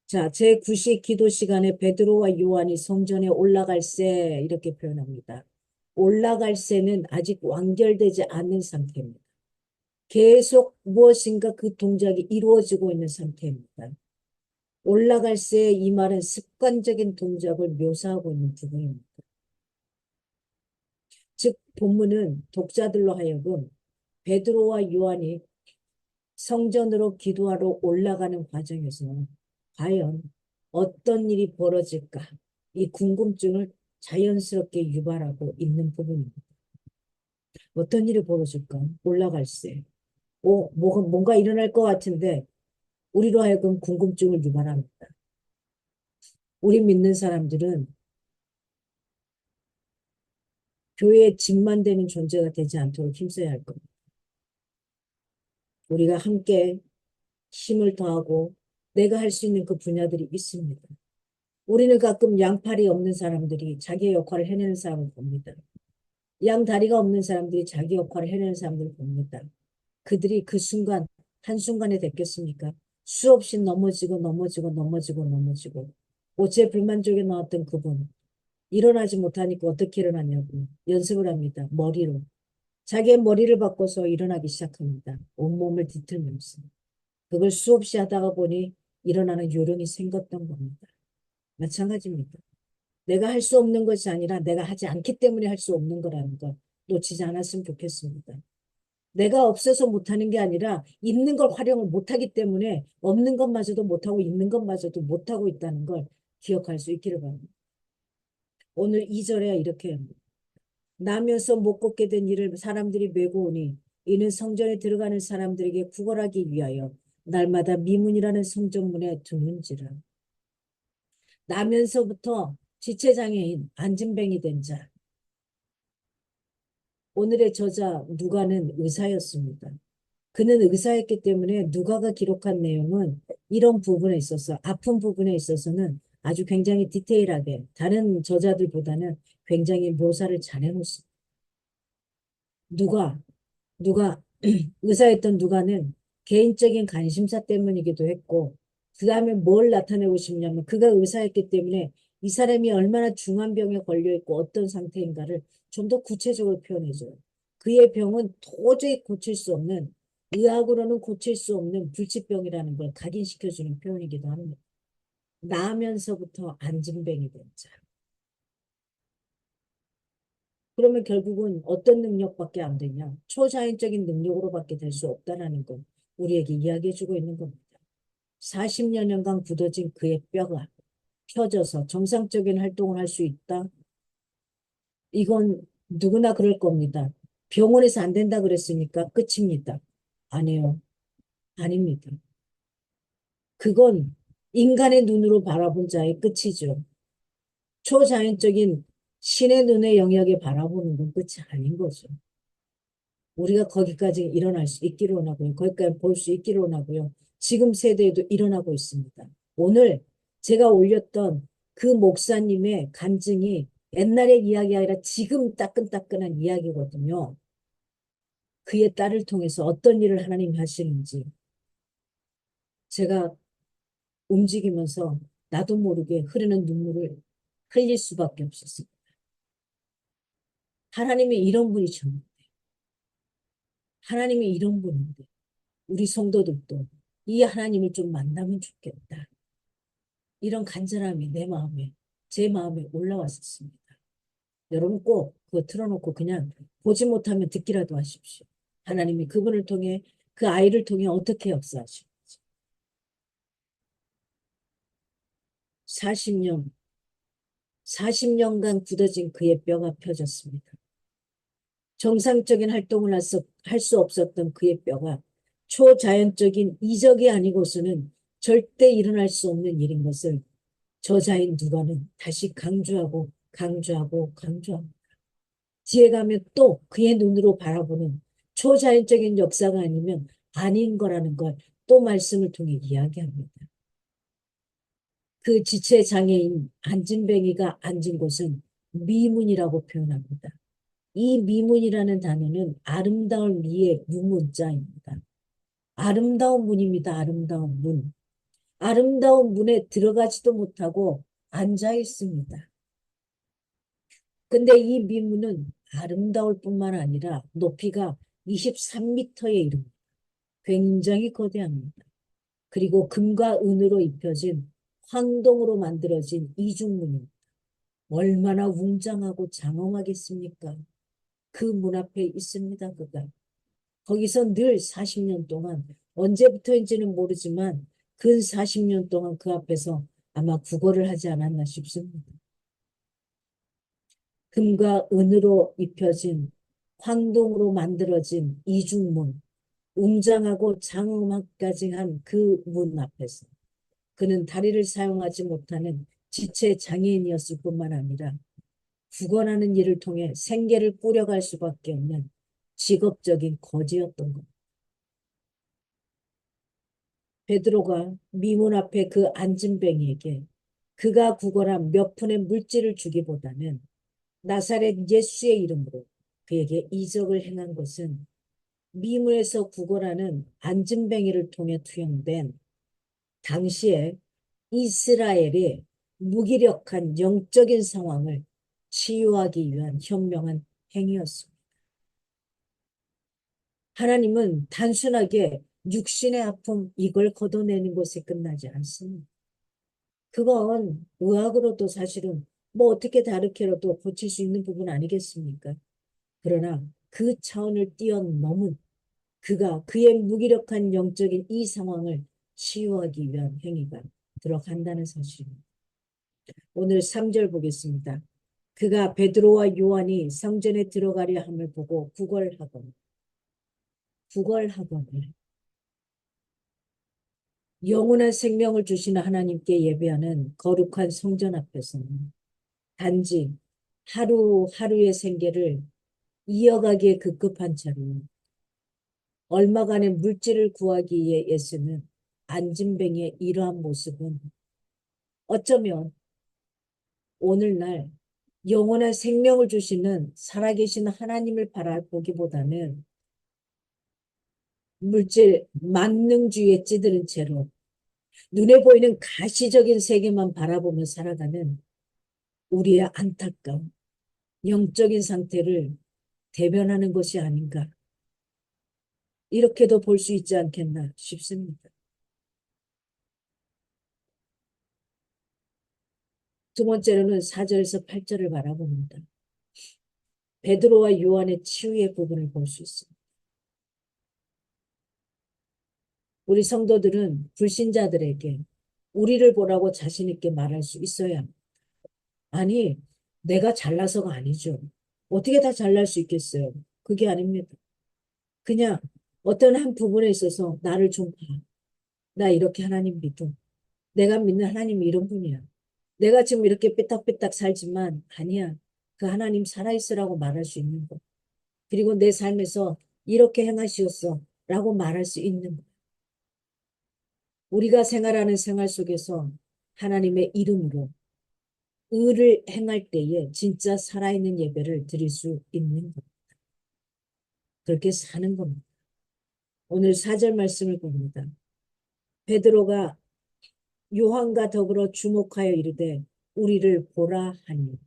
자, 제9시 기도 시간에 베드로와 요한이 성전에 올라갈새 이렇게 표현합니다. 올라갈새는 아직 완결되지 않는 상태입니다. 계속 무엇인가 그 동작이 이루어지고 있는 상태입니다. 올라갈새 이 말은 습관적인 동작을 묘사하고 있는 부분입니다. 즉 본문은 독자들로 하여금 베드로와 요한이 성전으로 기도하러 올라가는 과정에서 과연 어떤 일이 벌어질까 이 궁금증을 자연스럽게 유발하고 있는 부분입니다. 어떤 일이 벌어질까? 올라갈새. 뭔가 일어날 것 같은데 우리로 하여금 궁금증을 유발합니다. 우리 믿는 사람들은 교회에 짐만 되는 존재가 되지 않도록 힘써야 할 겁니다. 우리가 함께 힘을 더하고 내가 할 수 있는 그 분야들이 있습니다. 우리는 가끔 양팔이 없는 사람들이 자기의 역할을 해내는 사람을 봅니다. 양다리가 없는 사람들이 자기 역할을 해내는 사람들을 봅니다. 그들이 그 순간, 한순간에 됐겠습니까? 수없이 넘어지고 오체 불만족에 나왔던 그분. 일어나지 못하니까 어떻게 일어났냐고 연습을 합니다. 머리로. 자기의 머리를 바꿔서 일어나기 시작합니다. 온몸을 뒤틀면서. 그걸 수없이 하다가 보니 일어나는 요령이 생겼던 겁니다. 마찬가지입니다. 내가 할 수 없는 것이 아니라 내가 하지 않기 때문에 할 수 없는 거라는 거 놓치지 않았으면 좋겠습니다. 내가 없어서 못하는 게 아니라 있는 걸 활용을 못하기 때문에 없는 것마저도 못하고 있는 것마저도 못하고 있다는 걸 기억할 수 있기를 바랍니다. 오늘 2절에 이렇게 합니다. 나면서 못 걷게 된 이를 사람들이 메고 오니 이는 성전에 들어가는 사람들에게 구걸하기 위하여 날마다 미문이라는 성전문에 두는지라. 나면서부터 지체장애인 안진뱅이 된 자. 오늘의 저자 누가는 의사였습니다. 그는 의사였기 때문에 누가가 기록한 내용은 이런 부분에 있어서 아픈 부분에 있어서는 아주 굉장히 디테일하게 다른 저자들보다는 굉장히 묘사를 잘 해놓습니다. 누가 의사였던 누가는 개인적인 관심사 때문이기도 했고 그 다음에 뭘 나타내고 싶냐면 그가 의사였기 때문에 이 사람이 얼마나 중한 병에 걸려있고 어떤 상태인가를 좀 더 구체적으로 표현해줘요. 그의 병은 도저히 고칠 수 없는 의학으로는 고칠 수 없는 불치병이라는 걸 각인시켜주는 표현이기도 합니다. 나면서부터 안진뱅이 된 자. 그러면 결국은 어떤 능력밖에 안 되냐? 초자연적인 능력으로밖에 될 수 없다는 걸 우리에게 이야기해주고 있는 겁니다. 40여 년간 굳어진 그의 뼈가 펴져서 정상적인 활동을 할 수 있다? 이건 누구나 그럴 겁니다. 병원에서 안 된다 그랬으니까 끝입니다. 아니에요. 아닙니다. 그건 인간의 눈으로 바라본 자의 끝이죠. 초자연적인 신의 눈의 영역에 바라보는 건 끝이 아닌 거죠. 우리가 거기까지 일어날 수 있기를 원하고요. 거기까지 볼 수 있기를 원하고요. 지금 세대에도 일어나고 있습니다. 오늘 제가 올렸던 그 목사님의 간증이 옛날의 이야기 아니라 지금 따끈따끈한 이야기거든요. 그의 딸을 통해서 어떤 일을 하나님이 하시는지 제가 움직이면서 나도 모르게 흐르는 눈물을 흘릴 수밖에 없었습니다. 하나님이 이런 분이셨는데, 하나님이 이런 분인데, 우리 성도들도 이 하나님을 좀 만나면 좋겠다. 이런 간절함이 내 마음에, 제 마음에 올라왔었습니다. 여러분 꼭 그거 틀어놓고 그냥 보지 못하면 듣기라도 하십시오. 하나님이 그분을 통해, 그 아이를 통해 어떻게 역사하시는지. 40년간 굳어진 그의 뼈가 펴졌습니다. 정상적인 활동을 할 수 없었던 그의 뼈가 초자연적인 이적이 아니고서는 절대 일어날 수 없는 일인 것을 저자인 누가는 다시 강조하고 뒤에 가면 또 그의 눈으로 바라보는 초자연적인 역사가 아니면 아닌 거라는 걸 또 말씀을 통해 이야기합니다. 그 지체 장애인 안진뱅이가 앉은 곳은 미문이라고 표현합니다. 이 미문이라는 단어는 아름다울 미의 무문자입니다. 아름다운 문입니다. 아름다운 문. 아름다운 문에 들어가지도 못하고 앉아 있습니다. 근데 이 미문은 아름다울 뿐만 아니라 높이가 23m에 이릅니다. 굉장히 거대합니다. 그리고 금과 은으로 입혀진 황동으로 만들어진 이중문입니다. 얼마나 웅장하고 장엄하겠습니까? 그 문 앞에 있습니다, 그가. 거기서 늘 40년 동안, 언제부터인지는 모르지만 근 40년 동안 그 앞에서 아마 구걸을 하지 않았나 싶습니다. 금과 은으로 입혀진 황동으로 만들어진 이중문, 웅장하고 장엄하까지 한 그 문 앞에서 그는 다리를 사용하지 못하는 지체 장애인이었을 뿐만 아니라 구걸하는 일을 통해 생계를 꾸려갈 수밖에 없는 직업적인 거지였던 것. 베드로가 미문 앞에 그 안진뱅이에게 그가 구걸한 몇 푼의 물질을 주기보다는 나사렛 예수의 이름으로 그에게 이적을 행한 것은 미문에서 구걸하는 안진뱅이를 통해 투영된 당시에 이스라엘의 무기력한 영적인 상황을 치유하기 위한 현명한 행위였습니다. 하나님은 단순하게 육신의 아픔 이걸 걷어내는 것에 끝나지 않습니다. 그건 의학으로도 사실은 뭐 어떻게 다르게라도 고칠 수 있는 부분 아니겠습니까? 그러나 그 차원을 뛰어넘은 그가 그의 무기력한 영적인 이 상황을 치유하기 위한 행위가 들어간다는 사실입니다. 오늘 3절 보겠습니다. 그가 베드로와 요한이 성전에 들어가려 함을 보고 구걸하거늘 영원한 생명을 주시는 하나님께 예배하는 거룩한 성전 앞에서는 단지 하루하루의 생계를 이어가기에 급급한 차로 얼마간의 물질을 구하기 위해 애쓰는 안진뱅이의 이러한 모습은 어쩌면 오늘날 영원한 생명을 주시는 살아계신 하나님을 바라보기보다는 물질 만능주의에 찌드는 채로 눈에 보이는 가시적인 세계만 바라보며 살아가는 우리의 안타까운 영적인 상태를 대변하는 것이 아닌가. 이렇게도 볼 수 있지 않겠나 싶습니다. 두 번째로는 4절에서 8절을 바라봅니다. 베드로와 요한의 치유의 부분을 볼 수 있습니다. 우리 성도들은 불신자들에게 우리를 보라고 자신 있게 말할 수 있어야 합니다. 아니, 내가 잘나서가 아니죠. 어떻게 다 잘날 수 있겠어요? 그게 아닙니다. 그냥 어떤 한 부분에 있어서 나를 좀 봐. 나 이렇게 하나님 믿어. 내가 믿는 하나님이 이런 분이야. 내가 지금 이렇게 삐딱삐딱 살지만 아니야. 그 하나님 살아있으라고 말할 수 있는 거. 그리고 내 삶에서 이렇게 행하시었어 라고 말할 수 있는 거. 우리가 생활하는 생활 속에서 하나님의 이름으로 의를 행할 때에 진짜 살아있는 예배를 드릴 수 있는 것. 그렇게 사는 겁니다. 오늘 4절 말씀을 봅니다. 베드로가 요한과 더불어 주목하여 이르되 우리를 보라 하니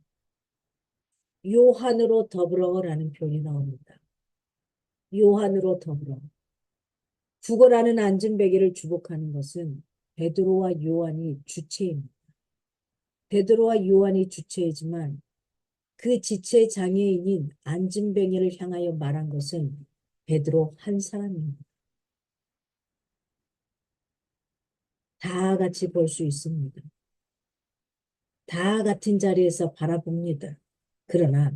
요한으로 더불어라는 표현이 나옵니다. 요한으로 더불어. 국어라는 안전베개를 주목하는 것은 베드로와 요한이 주체입니다. 베드로와 요한이 주체이지만 그 지체 장애인인 안전뱅이를 향하여 말한 것은 베드로 한 사람입니다. 다 같이 볼 수 있습니다. 다 같은 자리에서 바라봅니다. 그러나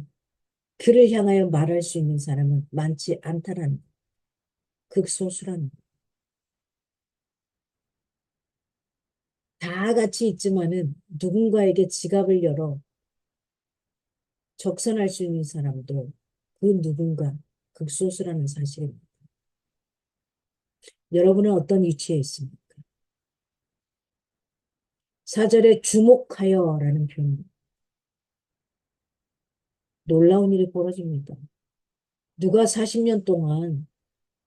그를 향하여 말할 수 있는 사람은 많지 않다라는 극소수라는 다 같이 있지만은 누군가에게 지갑을 열어 적선할 수 있는 사람도 그 누군가 극소수라는 사실입니다. 여러분은 어떤 위치에 있습니까? 4절에 주목하여라는 표현. 놀라운 일이 벌어집니다. 누가 40년 동안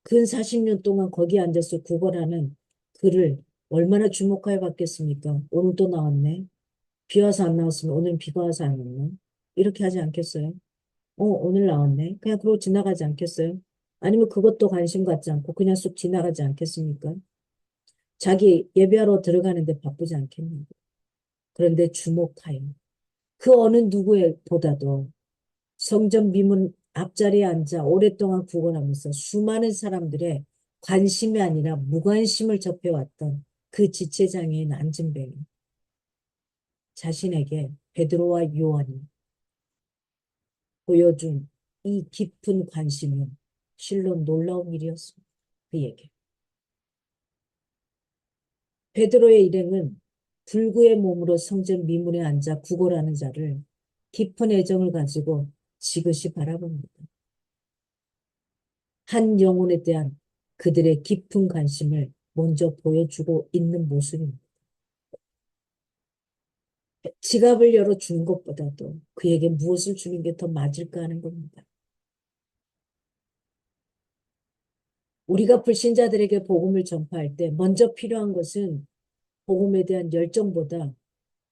근 40년 동안 거기 앉아서 구걸하는 그를 얼마나 주목하여 봤겠습니까? 오늘 또 나왔네. 비 와서 안 나왔으면 오늘 비가 와서 안 왔네. 이렇게 하지 않겠어요? 오늘 나왔네. 그냥 그러고 지나가지 않겠어요? 아니면 그것도 관심 갖지 않고 그냥 쑥 지나가지 않겠습니까? 자기 예배하러 들어가는데 바쁘지 않겠냐고. 그런데 주목하여. 그 어느 누구보다도 성전 미문 앞자리에 앉아 오랫동안 구걸하면서 수많은 사람들의 관심이 아니라 무관심을 접해왔던 그 지체장애인 안진뱅이. 자신에게 베드로와 요한이 보여준 이 깊은 관심은 실로 놀라운 일이었습니다. 그에게. 베드로의 일행은 불구의 몸으로 성전 미문에 앉아 구걸하는 자를 깊은 애정을 가지고 지그시 바라봅니다. 한 영혼에 대한 그들의 깊은 관심을 먼저 보여주고 있는 모습입니다. 지갑을 열어 주는 것보다도 그에게 무엇을 주는 게 더 맞을까 하는 겁니다. 우리가 불신자들에게 복음을 전파할 때 먼저 필요한 것은 복음에 대한 열정보다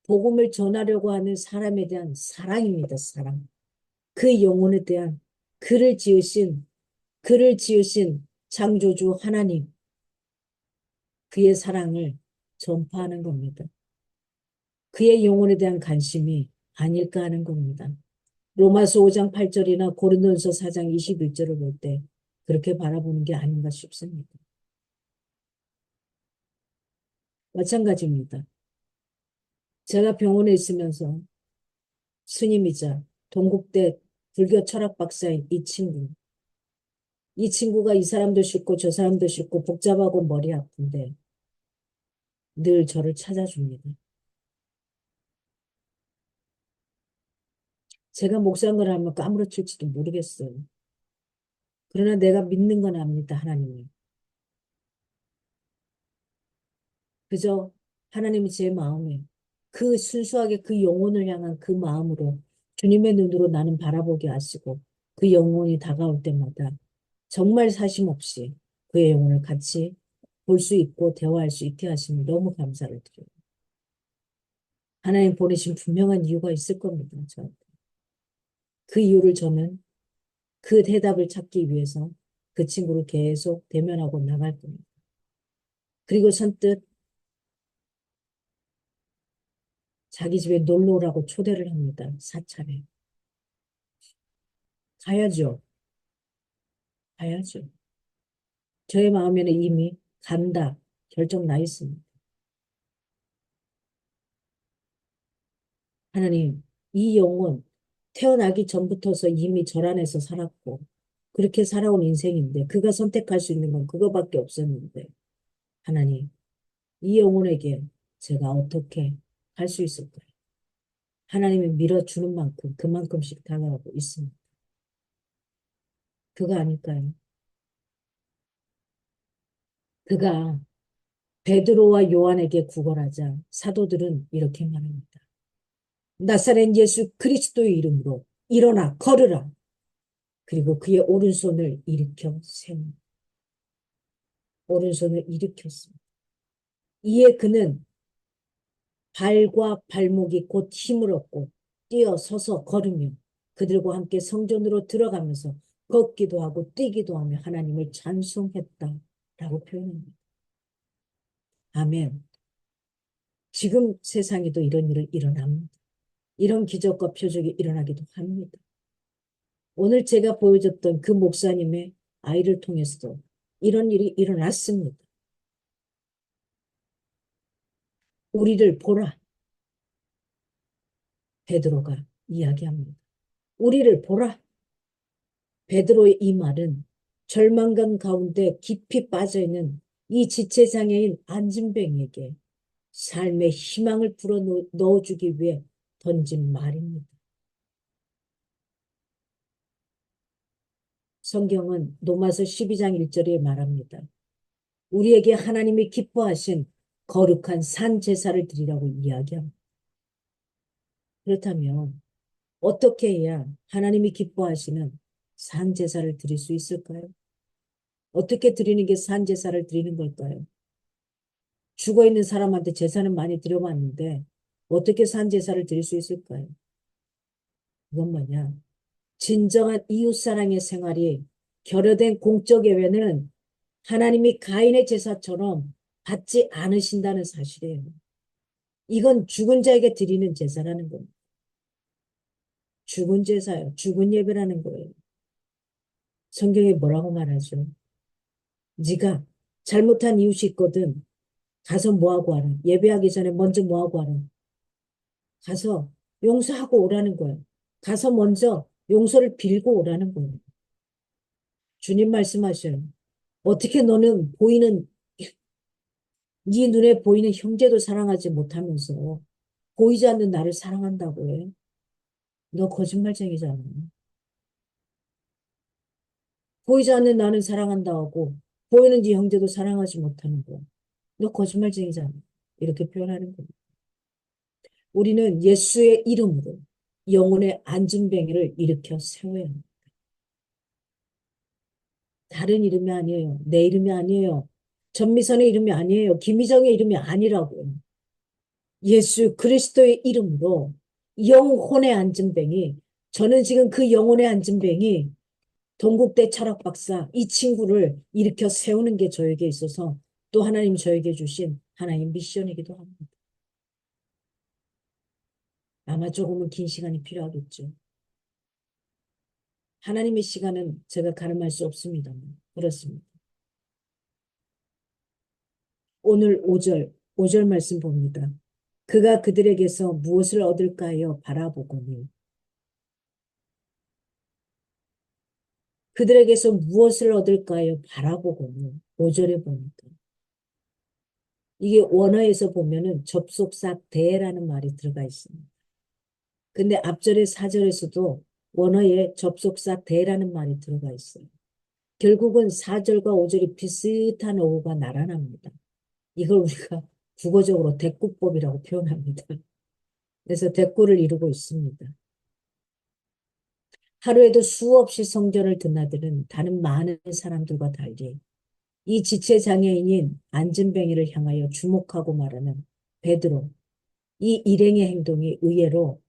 복음을 전하려고 하는 사람에 대한 사랑입니다. 사랑. 그 영혼에 대한 그를 지으신 창조주 하나님, 그의 사랑을 전파하는 겁니다. 그의 영혼에 대한 관심이 아닐까 하는 겁니다. 로마서 5장 8절이나 고린도전서 4장 21절을 볼 때 그렇게 바라보는 게 아닌가 싶습니다. 마찬가지입니다. 제가 병원에 있으면서 스님이자 동국대 불교 철학 박사인 이 친구. 이 친구가 이 사람도 싫고 저 사람도 싫고 복잡하고 머리 아픈데 늘 저를 찾아줍니다. 제가 목상을 하면 까무러칠지도 모르겠어요. 그러나 내가 믿는 건 압니다. 하나님이. 그저 하나님이 제 마음에 그 순수하게 그 영혼을 향한 그 마음으로 주님의 눈으로 나는 바라보게 하시고 그 영혼이 다가올 때마다 정말 사심 없이 그의 영혼을 같이 볼 수 있고 대화할 수 있게 하시니 너무 감사를 드려요. 하나님 보내신 분명한 이유가 있을 겁니다. 저한테. 그 이유를 저는 그 대답을 찾기 위해서 그 친구를 계속 대면하고 나갈 겁니다. 그리고 선뜻 자기 집에 놀러 오라고 초대를 합니다. 사찰에. 가야죠. 가야죠. 저의 마음에는 이미 간다. 결정 나 있습니다. 하나님, 이 영혼 태어나기 전부터서 이미 절 안에서 살았고 그렇게 살아온 인생인데 그가 선택할 수 있는 건 그거밖에 없었는데 하나님, 이 영혼에게 제가 어떻게 할 수 있을까요? 하나님이 밀어주는 만큼 그만큼씩 다가가고 있습니다. 그거 아닐까요? 그가 베드로와 요한에게 구걸하자 사도들은 이렇게 말합니다. 나사렛 예수 그리스도의 이름으로 일어나 걸으라. 그리고 그의 오른손을 일으켜 세웁니다. 오른손을 일으켰습니다. 이에 그는 발과 발목이 곧 힘을 얻고 뛰어서서 걸으며 그들과 함께 성전으로 들어가면서 걷기도 하고 뛰기도 하며 하나님을 찬송했다라고 표현합니다. 아멘. 지금 세상에도 이런 일이 일어납니다. 이런 기적과 표적이 일어나기도 합니다. 오늘 제가 보여줬던 그 목사님의 아이를 통해서도 이런 일이 일어났습니다. 우리를 보라. 베드로가 이야기합니다. 우리를 보라. 베드로의 이 말은 절망감 가운데 깊이 빠져있는 이 지체장애인 안진뱅에게 삶의 희망을 불어 넣어주기 위해 던진 말입니다. 성경은 로마서 12장 1절에 말합니다. 우리에게 하나님이 기뻐하신 거룩한 산 제사를 드리라고 이야기합니다. 그렇다면 어떻게 해야 하나님이 기뻐하시는 산 제사를 드릴 수 있을까요? 어떻게 드리는 게 산 제사를 드리는 걸까요? 죽어있는 사람한테 제사는 많이 드려봤는데 어떻게 산 제사를 드릴 수 있을까요? 그건 뭐냐? 진정한 이웃사랑의 생활이 결여된 공적 예배는 하나님이 가인의 제사처럼 받지 않으신다는 사실이에요. 이건 죽은 자에게 드리는 제사라는 겁니다. 죽은 제사요. 죽은 예배라는 거예요. 성경에 뭐라고 말하죠? 네가 잘못한 이웃이 있거든. 가서 뭐하고 하라. 예배하기 전에 먼저 뭐하고 하라. 가서 용서하고 오라는 거예요. 가서 먼저 용서를 빌고 오라는 거예요. 주님 말씀하셔요. 어떻게 너는 네 눈에 보이는 형제도 사랑하지 못하면서 보이지 않는 나를 사랑한다고 해. 너 거짓말쟁이잖아. 보이지 않는 나는 사랑한다고 보이는 네 형제도 사랑하지 못하는 거야. 너 거짓말쟁이잖아. 이렇게 표현하는 거야. 우리는 예수의 이름으로 영혼의 안진뱅이를 일으켜 세워야 합니다. 다른 이름이 아니에요. 내 이름이 아니에요. 전미선의 이름이 아니에요. 김희정의 이름이 아니라고요. 예수 그리스도의 이름으로 영혼의 안진뱅이, 저는 지금 그 영혼의 안진뱅이 동국대 철학 박사 이 친구를 일으켜 세우는 게 저에게 있어서 또 하나님 저에게 주신 하나님 미션이기도 합니다. 아마 조금은 긴 시간이 필요하겠죠. 하나님의 시간은 제가 가늠할 수 없습니다만 그렇습니다. 오늘 5절 말씀 봅니다. 그가 그들에게서 무엇을 얻을까 하여 바라보거니 그들에게서 무엇을 얻을까 하여 바라보거니 5절에 보니까 이게 원어에서 보면은 접속사 대라는 말이 들어가 있습니다. 근데 앞절의 4절에서도 원어에 접속사 대라는 말이 들어가 있어요. 결국은 4절과 5절이 비슷한 어구가 나란합니다. 이걸 우리가 국어적으로 대꾸법이라고 표현합니다. 그래서 대꾸를 이루고 있습니다. 하루에도 수없이 성전을 드나드는 다른 많은 사람들과 달리 이 지체장애인인 안진뱅이를 향하여 주목하고 말하는 베드로, 이 일행의 행동이 의외로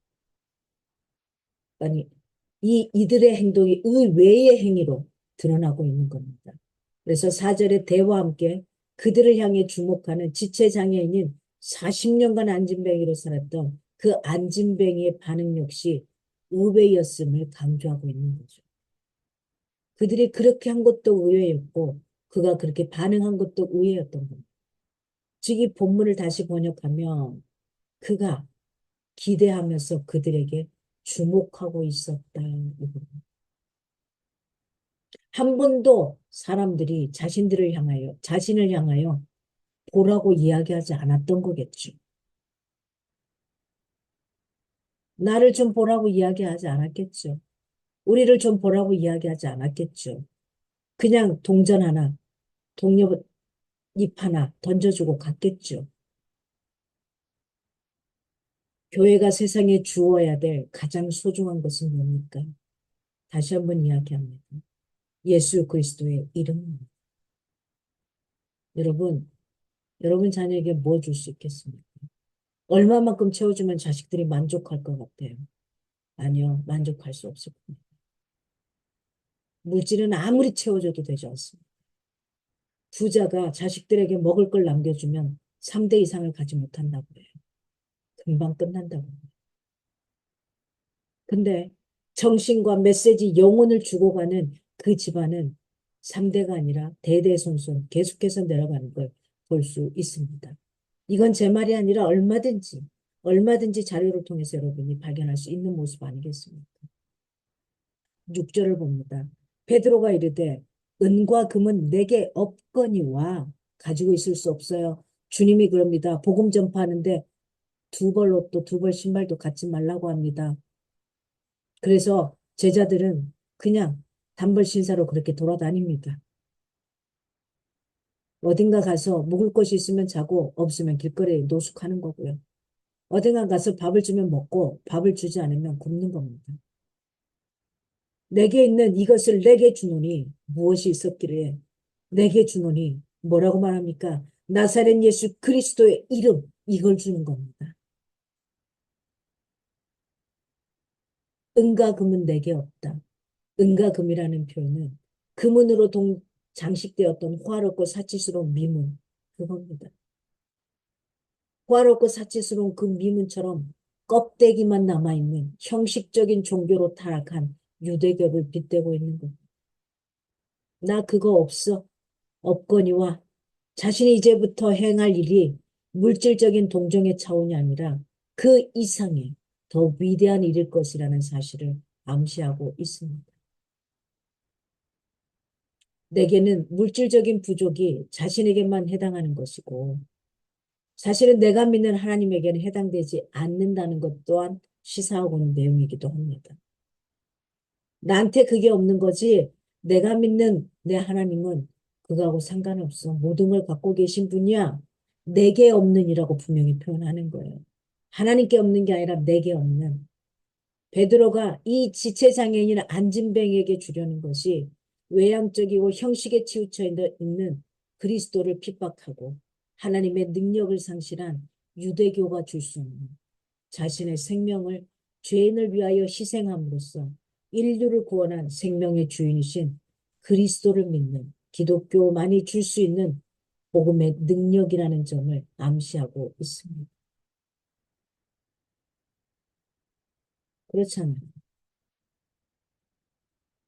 아니 이들의 행동이 의외의 행위로 드러나고 있는 겁니다. 그래서 4절에 대와 함께 그들을 향해 주목하는 지체장애인인 40년간 안진뱅이로 살았던 그 안진뱅이의 반응 역시 의외였음을 강조하고 있는 거죠. 그들이 그렇게 한 것도 의외였고 그가 그렇게 반응한 것도 의외였던 겁니다. 즉 이 본문을 다시 번역하면 그가 기대하면서 그들에게 주목하고 있었다. 한 번도 사람들이 자신을 향하여 보라고 이야기하지 않았던 거겠죠. 나를 좀 보라고 이야기하지 않았겠죠. 우리를 좀 보라고 이야기하지 않았겠죠. 그냥 동전 하나, 동료잎 하나 던져주고 갔겠죠. 교회가 세상에 주어야 될 가장 소중한 것은 뭡니까? 다시 한번 이야기합니다. 예수 그리스도의 이름입니다. 여러분 자녀에게 뭐 줄 수 있겠습니까? 얼마만큼 채워주면 자식들이 만족할 것 같아요? 아니요, 만족할 수 없을 겁니다. 물질은 아무리 채워줘도 되지 않습니다. 부자가 자식들에게 먹을 걸 남겨주면 3대 이상을 가지 못한다고 해요. 금방 끝난다고 해요. 근데 정신과 메시지, 영혼을 주고가는 그 집안은 3대가 아니라 대대손손 계속해서 내려가는 걸 볼 수 있습니다. 이건 제 말이 아니라 얼마든지 자료를 통해서 여러분이 발견할 수 있는 모습 아니겠습니까? 6절을 봅니다. 베드로가 이르되 은과 금은 내게 없거니와 가지고 있을 수 없어요. 주님이 그럽니다. 복음 전파하는데 두 벌 옷도 두 벌 신발도 갖지 말라고 합니다. 그래서 제자들은 그냥 단벌 신사로 그렇게 돌아다닙니다. 어딘가 가서 묵을 곳이 있으면 자고 없으면 길거리에 노숙하는 거고요. 어딘가 가서 밥을 주면 먹고 밥을 주지 않으면 굶는 겁니다. 내게 있는 이것을 내게 주노니 무엇이 있었기에 내게 주노니 뭐라고 말합니까? 나사렛 예수 그리스도의 이름 이걸 주는 겁니다. 은과 금은 내게 없다. 은과 금이라는 표현은 금은으로 장식되었던 호화롭고 사치스러운 미문 그겁니다. 호화롭고 사치스러운 그 미문처럼 껍데기만 남아있는 형식적인 종교로 타락한 유대교를 빗대고 있는 겁니다. 나 그거 없어. 없거니와 자신이 이제부터 행할 일이 물질적인 동정의 차원이 아니라 그 이상의 더 위대한 일일 것이라는 사실을 암시하고 있습니다. 내게는 물질적인 부족이 자신에게만 해당하는 것이고 사실은 내가 믿는 하나님에게는 해당되지 않는다는 것 또한 시사하고 있는 내용이기도 합니다. 나한테 그게 없는 거지 내가 믿는 내 하나님은 그거하고 상관없어. 모든 걸 갖고 계신 분이야. 내게 없는이라고 분명히 표현하는 거예요. 하나님께 없는 게 아니라 내게 없는. 베드로가 이 지체장애인 안진뱅에게 주려는 것이 외향적이고 형식에 치우쳐 있는 그리스도를 핍박하고 하나님의 능력을 상실한 유대교가 줄 수 없는 자신의 생명을 죄인을 위하여 희생함으로써 인류를 구원한 생명의 주인이신 그리스도를 믿는 기독교만이 줄 수 있는 복음의 능력이라는 점을 암시하고 있습니다. 그렇잖아요.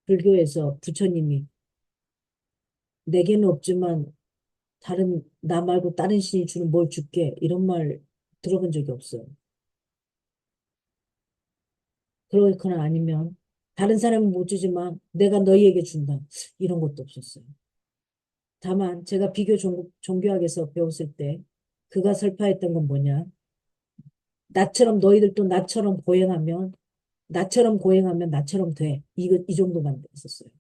불교에서 부처님이 내게는 없지만 나 말고 다른 신이 주는 뭘 줄게 이런 말 들어본 적이 없어요. 그렇거나 아니면 다른 사람은 못 주지만 내가 너희에게 준다 이런 것도 없었어요. 다만 제가 비교 종교학에서 배웠을 때 그가 설파했던 건 뭐냐? 나처럼 너희들도 나처럼 고행하면 나처럼 돼. 이 정도만 있었어요.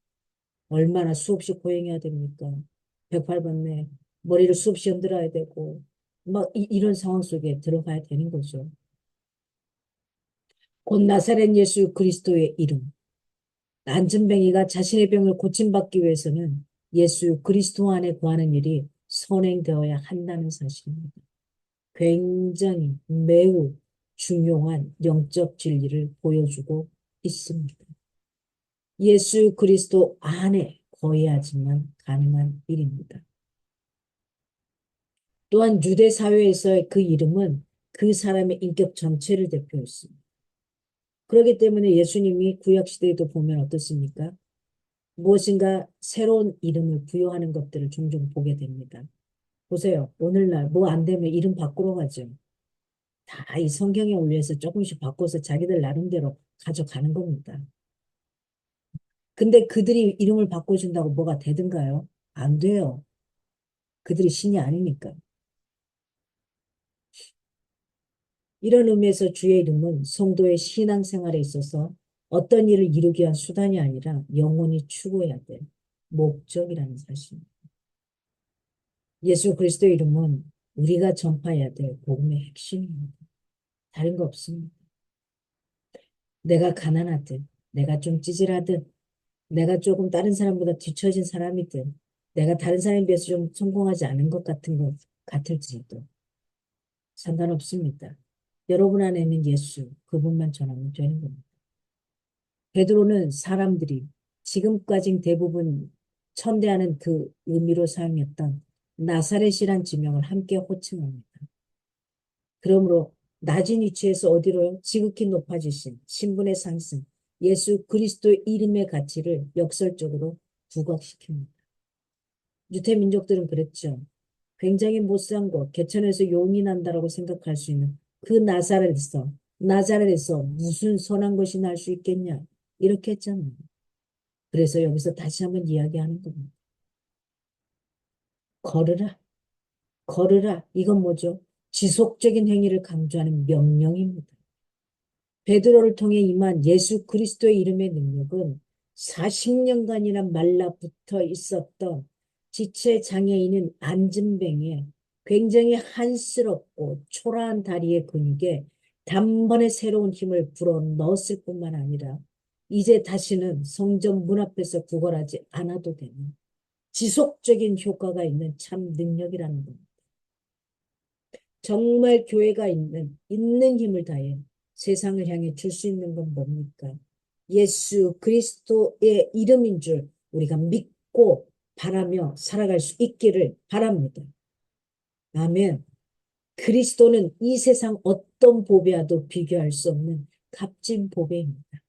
얼마나 수없이 고행해야 됩니까? 108번네 머리를 수없이 흔들어야 되고 막 이런 상황 속에 들어가야 되는 거죠. 곧 나사렛 예수 그리스도의 이름. 안진뱅이가 자신의 병을 고침받기 위해서는 예수 그리스도 안에 구하는 일이 선행되어야 한다는 사실입니다. 굉장히 매우 중요한 영적 진리를 보여주고 있습니다. 예수 그리스도 안에 거해야지만 가능한 일입니다. 또한 유대 사회에서의 그 이름은 그 사람의 인격 전체를 대표했습니다. 그렇기 때문에 예수님이 구약시대에도 보면 어떻습니까? 무엇인가 새로운 이름을 부여하는 것들을 종종 보게 됩니다. 보세요. 오늘날 뭐 안 되면 이름 바꾸러 가죠. 다 이 성경에 올려서 조금씩 바꿔서 자기들 나름대로 가져가는 겁니다. 근데 그들이 이름을 바꿔준다고 뭐가 되든가요? 안 돼요. 그들이 신이 아니니까. 이런 의미에서 주의 이름은 성도의 신앙생활에 있어서 어떤 일을 이루기 위한 수단이 아니라 영원히 추구해야 될 목적이라는 사실입니다. 예수 그리스도의 이름은 우리가 전파해야 될 복음의 핵심입니다. 다른 거 없습니다. 내가 가난하든, 내가 좀 찌질하든, 내가 조금 다른 사람보다 뒤처진 사람이든, 내가 다른 사람에 비해서 좀 성공하지 않은 것 같은 것 같을지도 상관없습니다. 여러분 안에 있는 예수, 그분만 전하면 되는 겁니다. 베드로는 사람들이 지금까지 대부분 천대하는 그 의미로 사용했던 나사렛이란 지명을 함께 호칭합니다. 그러므로 낮은 위치에서 어디로요? 지극히 높아지신 신분의 상승, 예수 그리스도의 이름의 가치를 역설적으로 부각시킵니다. 유대 민족들은 그랬죠. 굉장히 못산 곳, 개천에서 용이 난다라고 생각할 수 있는 그 나사렛에서 무슨 선한 것이 날 수 있겠냐? 이렇게 했잖아요. 그래서 여기서 다시 한번 이야기하는 겁니다. 걸으라, 걸으라. 이건 뭐죠? 지속적인 행위를 강조하는 명령입니다. 베드로를 통해 임한 예수 그리스도의 이름의 능력은 40년간이나 말라붙어 있었던 지체 장애인인 안진뱅의 굉장히 한스럽고 초라한 다리의 근육에 단번에 새로운 힘을 불어 넣었을 뿐만 아니라 이제 다시는 성전 문 앞에서 구걸하지 않아도 되는 지속적인 효과가 있는 참 능력이라는 겁니다. 정말 교회가 있는 힘을 다해 세상을 향해 줄 수 있는 건 뭡니까? 예수 그리스도의 이름인 줄 우리가 믿고 바라며 살아갈 수 있기를 바랍니다. 아멘. 그리스도는 이 세상 어떤 보배와도 비교할 수 없는 값진 보배입니다.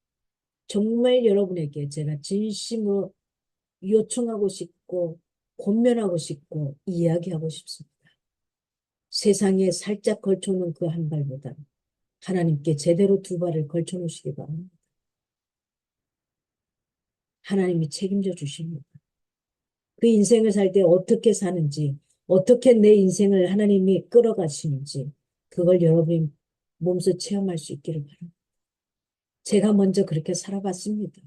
정말 여러분에게 제가 진심으로 요청하고 싶고 권면하고 싶고 이야기하고 싶습니다. 세상에 살짝 걸쳐놓은 그 한 발보다 하나님께 제대로 두 발을 걸쳐놓으시기 바랍니다. 하나님이 책임져 주십니다. 그 인생을 살 때 어떻게 사는지, 어떻게 내 인생을 하나님이 끌어가시는지 그걸 여러분이 몸소 체험할 수 있기를 바랍니다. 제가 먼저 그렇게 살아봤습니다.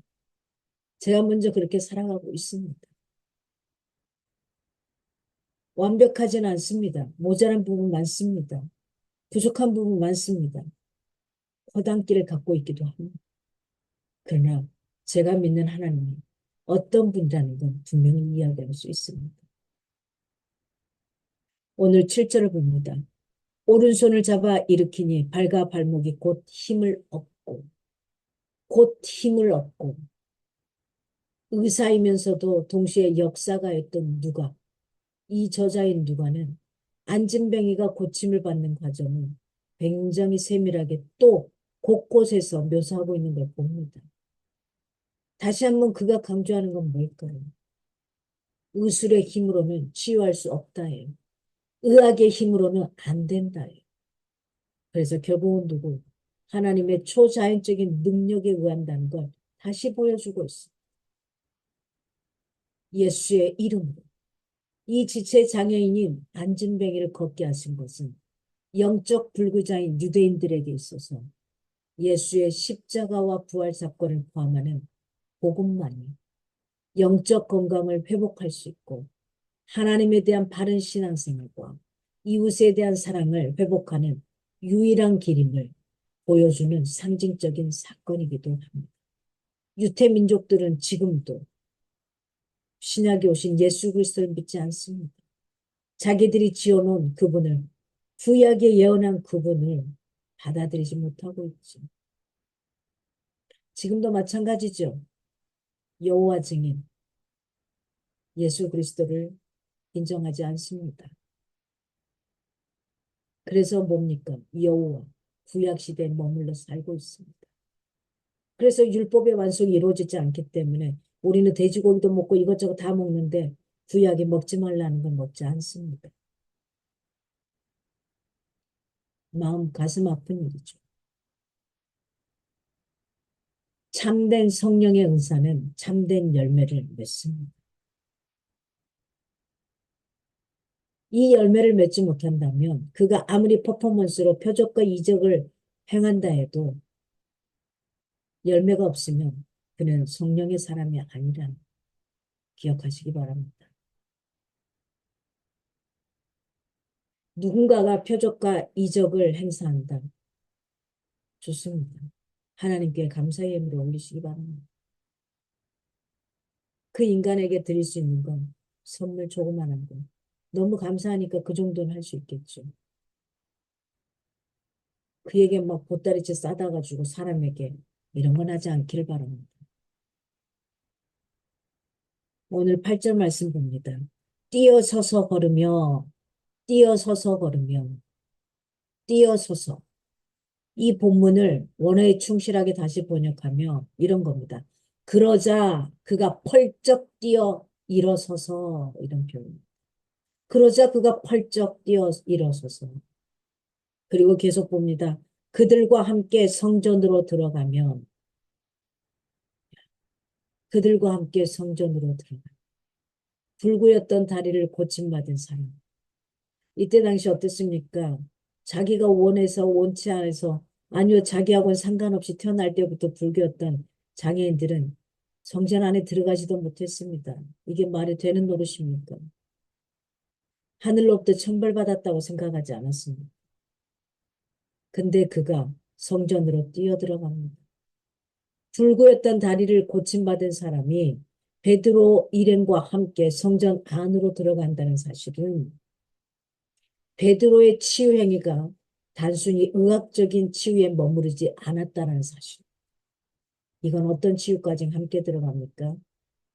제가 먼저 그렇게 살아가고 있습니다. 완벽하진 않습니다. 모자란 부분 많습니다. 부족한 부분 많습니다. 허당끼를 갖고 있기도 합니다. 그러나 제가 믿는 하나님이 어떤 분이라는 건 분명히 이야기할 수 있습니다. 오늘 7절을 봅니다. 오른손을 잡아 일으키니 발과 발목이 곧 힘을 얻고 의사이면서도 동시에 역사가였던 누가, 이 저자인 누가는 안진뱅이가 고침을 받는 과정을 굉장히 세밀하게 또 곳곳에서 묘사하고 있는 걸 봅니다. 다시 한번 그가 강조하는 건 뭘까요? 의술의 힘으로는 치유할 수 없다예요. 의학의 힘으로는 안 된다예요. 그래서 결국은 누구? 하나님의 초자연적인 능력에 의한다는 걸 다시 보여주고 있습니다. 예수의 이름으로 이 지체 장애인인 안진뱅이를 걷게 하신 것은 영적 불구자인 유대인들에게 있어서 예수의 십자가와 부활 사건을 포함하는 복음만이 영적 건강을 회복할 수 있고 하나님에 대한 바른 신앙생활과 이웃에 대한 사랑을 회복하는 유일한 길임을 보여주는 상징적인 사건이기도 합니다. 유대 민족들은 지금도 신약에 오신 예수 그리스도를 믿지 않습니다. 자기들이 지어놓은 그분을, 구약에 예언한 그분을 받아들이지 못하고 있죠. 지금도 마찬가지죠. 여호와 증인 예수 그리스도를 인정하지 않습니다. 그래서 뭡니까? 여호와 구약 시대에 머물러 살고 있습니다. 그래서 율법의 완성이 이루어지지 않기 때문에 우리는 돼지고기도 먹고 이것저것 다 먹는데 구약이 먹지 말라는 건 먹지 않습니다. 마음 가슴 아픈 일이죠. 참된 성령의 은사는 참된 열매를 맺습니다. 이 열매를 맺지 못한다면 그가 아무리 퍼포먼스로 표적과 이적을 행한다 해도 열매가 없으면 그는 성령의 사람이 아니라는 기억하시기 바랍니다. 누군가가 표적과 이적을 행사한다. 좋습니다. 하나님께 감사의 예물을 올리시기 바랍니다. 그 인간에게 드릴 수 있는 건 선물 조그만한 거. 너무 감사하니까 그 정도는 할 수 있겠죠. 그에게 막 보따리째 싸다 가지고 사람에게 이런 건 하지 않기를 바랍니다. 오늘 8절 말씀 봅니다. 뛰어서서 걸으며 뛰어서서 걸으며 뛰어서서 이 본문을 원어에 충실하게 다시 번역하며 이런 겁니다. 그러자 그가 펄쩍 뛰어 일어서서 이런 표현. 그러자 그가 펄쩍 뛰어 일어서서 그리고 계속 봅니다. 그들과 함께 성전으로 들어가면 그들과 함께 성전으로 들어가 불구였던 다리를 고침받은 사람. 이때 당시 어땠습니까? 자기가 원해서 원치 않아서 아니요 자기하고는 상관없이 태어날 때부터 불교였던 장애인들은 성전 안에 들어가지도 못했습니다. 이게 말이 되는 노릇입니까? 하늘로부터 천벌받았다고 생각하지 않았습니다. 근데 그가 성전으로 뛰어들어갑니다. 불구였던 다리를 고침받은 사람이 베드로 일행과 함께 성전 안으로 들어간다는 사실은 베드로의 치유 행위가 단순히 의학적인 치유에 머무르지 않았다는 사실. 이건 어떤 치유까지 함께 들어갑니까?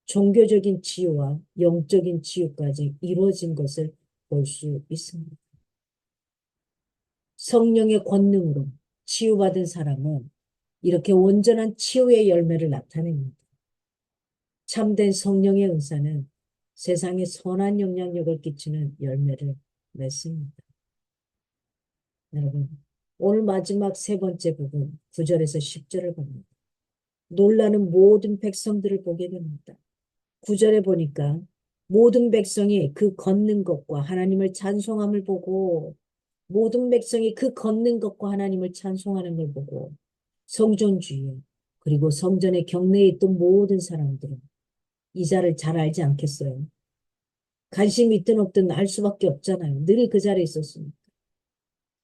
종교적인 치유와 영적인 치유까지 이루어진 것을 볼 수 있습니다. 성령의 권능으로 치유받은 사람은 이렇게 온전한 치유의 열매를 나타냅니다. 참된 성령의 은사는 세상에 선한 영향력을 끼치는 열매를 맺습니다. 여러분, 오늘 마지막 세 번째 부분 9절에서 10절을 봅니다. 놀라는 모든 백성들을 보게 됩니다. 9절에 보니까 모든 백성이 그 걷는 것과 하나님을 찬송함을 보고 모든 백성이 그 걷는 것과 하나님을 찬송하는 걸 보고 성전 주위에 그리고 성전의 경내에 있던 모든 사람들은 이 자를 잘 알지 않겠어요? 관심이 있든 없든 알 수밖에 없잖아요. 늘 그 자리에 있었으니까.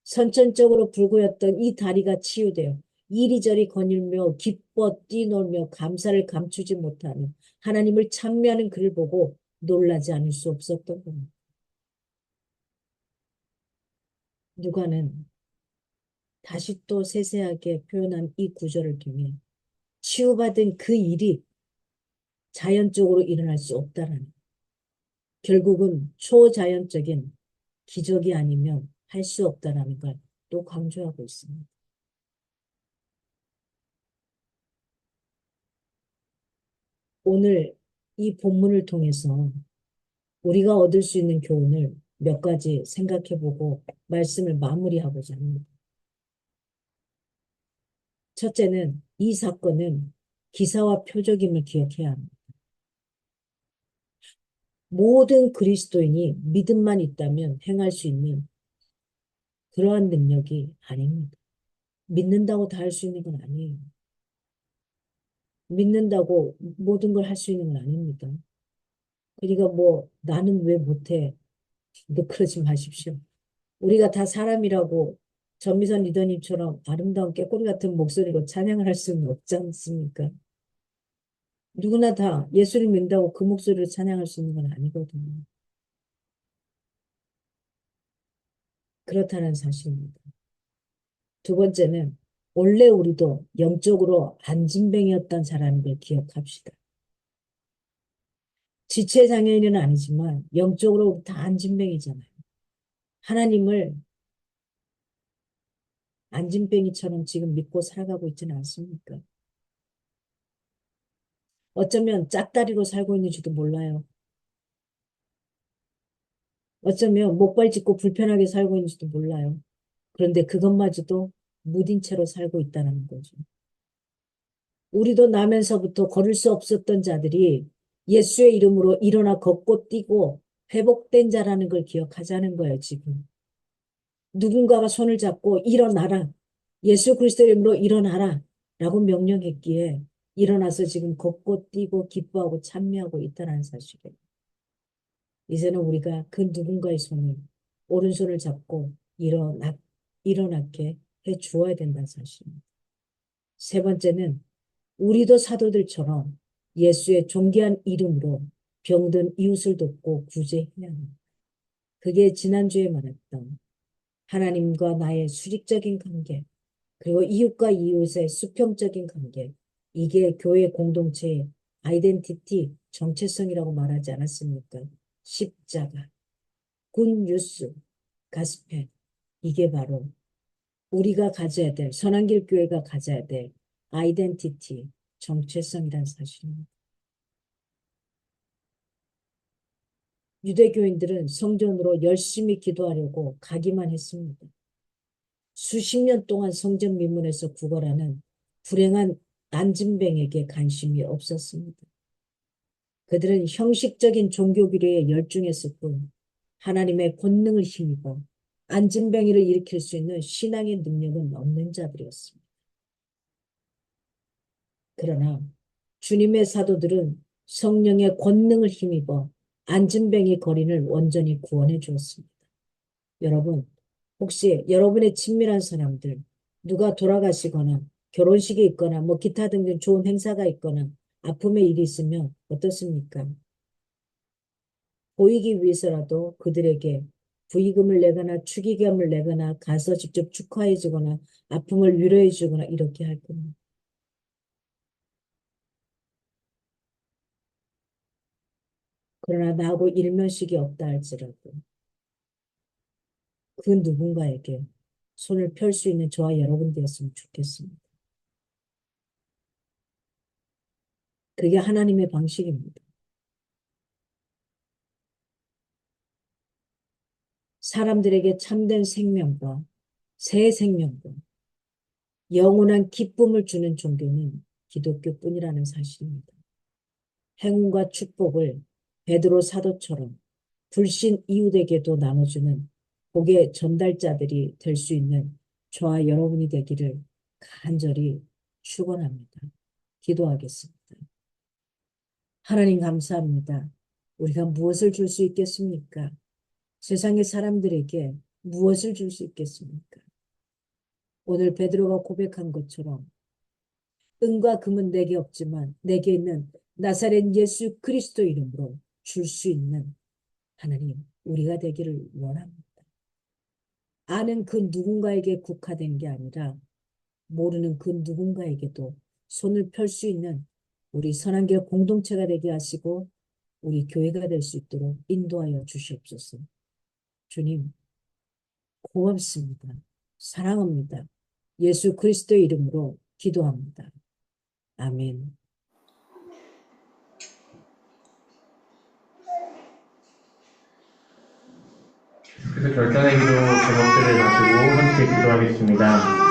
선천적으로 불구였던 이 다리가 치유되어 이리저리 거닐며 기뻐 뛰놀며 감사를 감추지 못하는 하나님을 찬미하는 그를 보고 놀라지 않을 수 없었던 겁니다. 누가는 다시 또 세세하게 표현한 이 구절을 통해 치유받은 그 일이 자연적으로 일어날 수 없다라는 결국은 초자연적인 기적이 아니면 할 수 없다라는 걸 또 강조하고 있습니다. 오늘 이 본문을 통해서 우리가 얻을 수 있는 교훈을 몇 가지 생각해보고 말씀을 마무리하고자 합니다. 첫째는 이 사건은 기사와 표적임을 기억해야 합니다. 모든 그리스도인이 믿음만 있다면 행할 수 있는 그러한 능력이 아닙니다. 믿는다고 다 할 수 있는 건 아니에요. 믿는다고 모든 걸 할 수 있는 건 아닙니다. 그러니까 뭐 나는 왜 못해? 너 그러지 마십시오. 우리가 다 사람이라고 전미선 리더님처럼 아름다운 꾀꼬리 같은 목소리로 찬양을 할 수는 없지 않습니까? 누구나 다 예수를 믿는다고 그 목소리로 찬양할 수 있는 건 아니거든요. 그렇다는 사실입니다. 두 번째는 원래 우리도 영적으로 안진뱅이였던 사람인 걸 기억합시다. 지체장애인은 아니지만 영적으로 우리 다 안진뱅이잖아요. 하나님을 안진뱅이처럼 지금 믿고 살아가고 있지는 않습니까? 어쩌면 짝다리로 살고 있는지도 몰라요. 어쩌면 목발 짚고 불편하게 살고 있는지도 몰라요. 그런데 그것마저도 무딘 채로 살고 있다는 거죠. 우리도 나면서부터 걸을 수 없었던 자들이 예수의 이름으로 일어나 걷고 뛰고 회복된 자라는 걸 기억하자는 거예요, 지금. 누군가가 손을 잡고 일어나라. 예수 그리스도의 이름으로 일어나라. 라고 명령했기에 일어나서 지금 걷고 뛰고 기뻐하고 참여하고 있다는 사실이에요. 이제는 우리가 그 누군가의 손을, 오른손을 잡고 일어나게 해 주어야 된다는 사실입니다. 세 번째는 우리도 사도들처럼 예수의 존귀한 이름으로 병든 이웃을 돕고 구제해야 합니다. 그게 지난주에 말했던 하나님과 나의 수직적인 관계, 그리고 이웃과 이웃의 수평적인 관계, 이게 교회 공동체의 아이덴티티, 정체성이라고 말하지 않았습니까? 십자가, 굿뉴스, 가스펠, 이게 바로 우리가 가져야 될, 선한길 교회가 가져야 될 아이덴티티, 정체성이라는 사실입니다. 유대교인들은 성전으로 열심히 기도하려고 가기만 했습니다. 수십 년 동안 성전 미문에서 구걸하는 불행한 안진뱅에게 관심이 없었습니다. 그들은 형식적인 종교 규례에 열중했을 뿐 하나님의 권능을 힘입어 안진뱅이를 일으킬 수 있는 신앙의 능력은 없는 자들이었습니다. 그러나 주님의 사도들은 성령의 권능을 힘입어 안진뱅이 거린을 온전히 구원해 주었습니다. 여러분, 혹시 여러분의 친밀한 사람들, 누가 돌아가시거나 결혼식이 있거나 뭐 기타 등등 좋은 행사가 있거나 아픔의 일이 있으면 어떻습니까? 보이기 위해서라도 그들에게 부의금을 내거나 축의금을 내거나 가서 직접 축하해 주거나 아픔을 위로해 주거나 이렇게 할 겁니다. 그러나 나하고 일면식이 없다 할지라도 그 누군가에게 손을 펼 수 있는 저와 여러분 되었으면 좋겠습니다. 그게 하나님의 방식입니다. 사람들에게 참된 생명과 새 생명과 영원한 기쁨을 주는 종교는 기독교뿐이라는 사실입니다. 행운과 축복을 베드로 사도처럼 불신 이웃에게도 나눠주는 복의 전달자들이 될 수 있는 저와 여러분이 되기를 간절히 축원합니다. 기도하겠습니다. 하나님 감사합니다. 우리가 무엇을 줄 수 있겠습니까? 세상의 사람들에게 무엇을 줄 수 있겠습니까? 오늘 베드로가 고백한 것처럼 은과 금은 내게 없지만 내게 있는 나사렛 예수 그리스도 이름으로 줄 수 있는 하나님, 우리가 되기를 원합니다. 아는 그 누군가에게 국한된 게 아니라 모르는 그 누군가에게도 손을 펼 수 있는 우리 선한교회 공동체가 되게 하시고 우리 교회가 될 수 있도록 인도하여 주시옵소서. 주님, 고맙습니다. 사랑합니다. 예수 그리스도의 이름으로 기도합니다. 아멘. 그래서 결단의 기도 제목들을 가지고 함께 기도하겠습니다.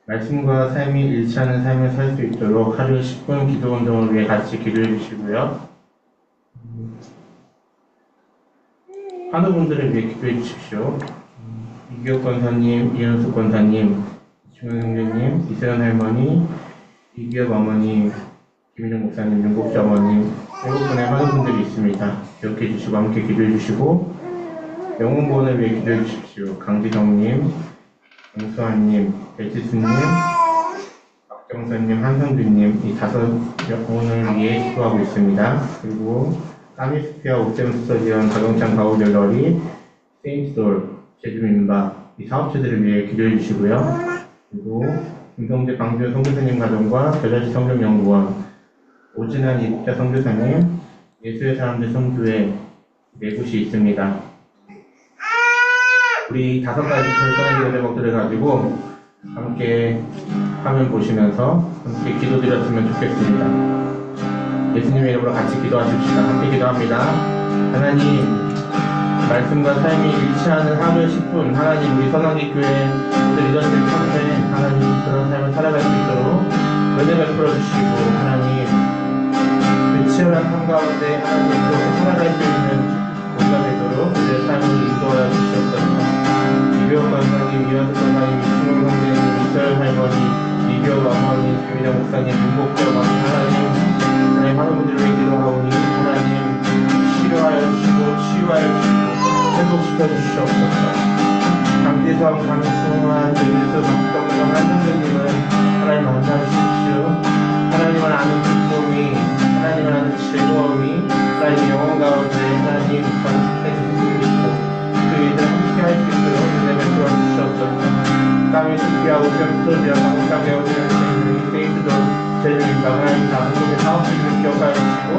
말씀과 삶이 일치하는 삶을 살 수 있도록 하루 10분 기도 운동을 위해 같이 기도해 주시고요. 환우분들을 위해 기도해 주십시오. 이기혁 권사님, 이현숙 권사님, 중현 형제님, 이세연 할머니, 이기혁 어머니, 김인영 목사님, 윤복주 어머님, 7분의 환우분들이 있습니다. 기억해 주시고 함께 기도해 주시고 영혼구원을 위해 기도해 주십시오. 강지성님, 정수환님, 배지수님, 박정선님, 한성준님 이 5영혼을 위해 기도하고 있습니다. 그리고 까미스피아 옥셈스터디언 가동창 가우갤러리, 세인트돌, 제주민바 이 사업체들을 위해 기도해 주시고요. 그리고 김성재 강주현 선교사님 가정과 별자지 성경연구원, 오진환 이국자 선교사님, 예수의 사람들 선교회 네 곳이 있습니다. 우리 5가지 결단의 제목들을 가지고 함께 화면 보시면서 함께 기도드렸으면 좋겠습니다. 예수님의 이름으로 같이 기도하십시다. 함께 기도합니다. 하나님, 말씀과 삶이 일치하는 하루의 10분, 하나님 우리 선한기 교회 모든 리더십 평생 하나님 그런 삶을 살아갈 수 있도록 은혜 베풀어 주시고 하나님 그 치열한 삶 가운데 하나님 그렇게 살아갈 수 있는 우리가 되도록 우리의 삶을 인도하여 주시옵소서. 이병 강사님, 이현수 강사님, 이충용 선생님, 이철 할머니, 이병 어머니, 김민정 목사님, 윤복경 하나님 많은 분들을 위해 기도하오니 하나님 치료하여 주시고 치유하여 주시고 회복시켜 주시옵소서. 강대성, 강승환, 정일수, 박정경, 한성재님은 하나님 만나주십시오. 하나님을 아는 기쁨이, 하나님을 아는 즐거움이 하나님 영혼 가운데 하나님 관심해 주시고 그 일을 함께 할 수 있도록 은혜 베풀어 주시옵소서. 땅의 숲이하고 병소리와 강상에 오시는 세이트도 제주님과 하나님 남쪽의 사업들을 기억하여 주시고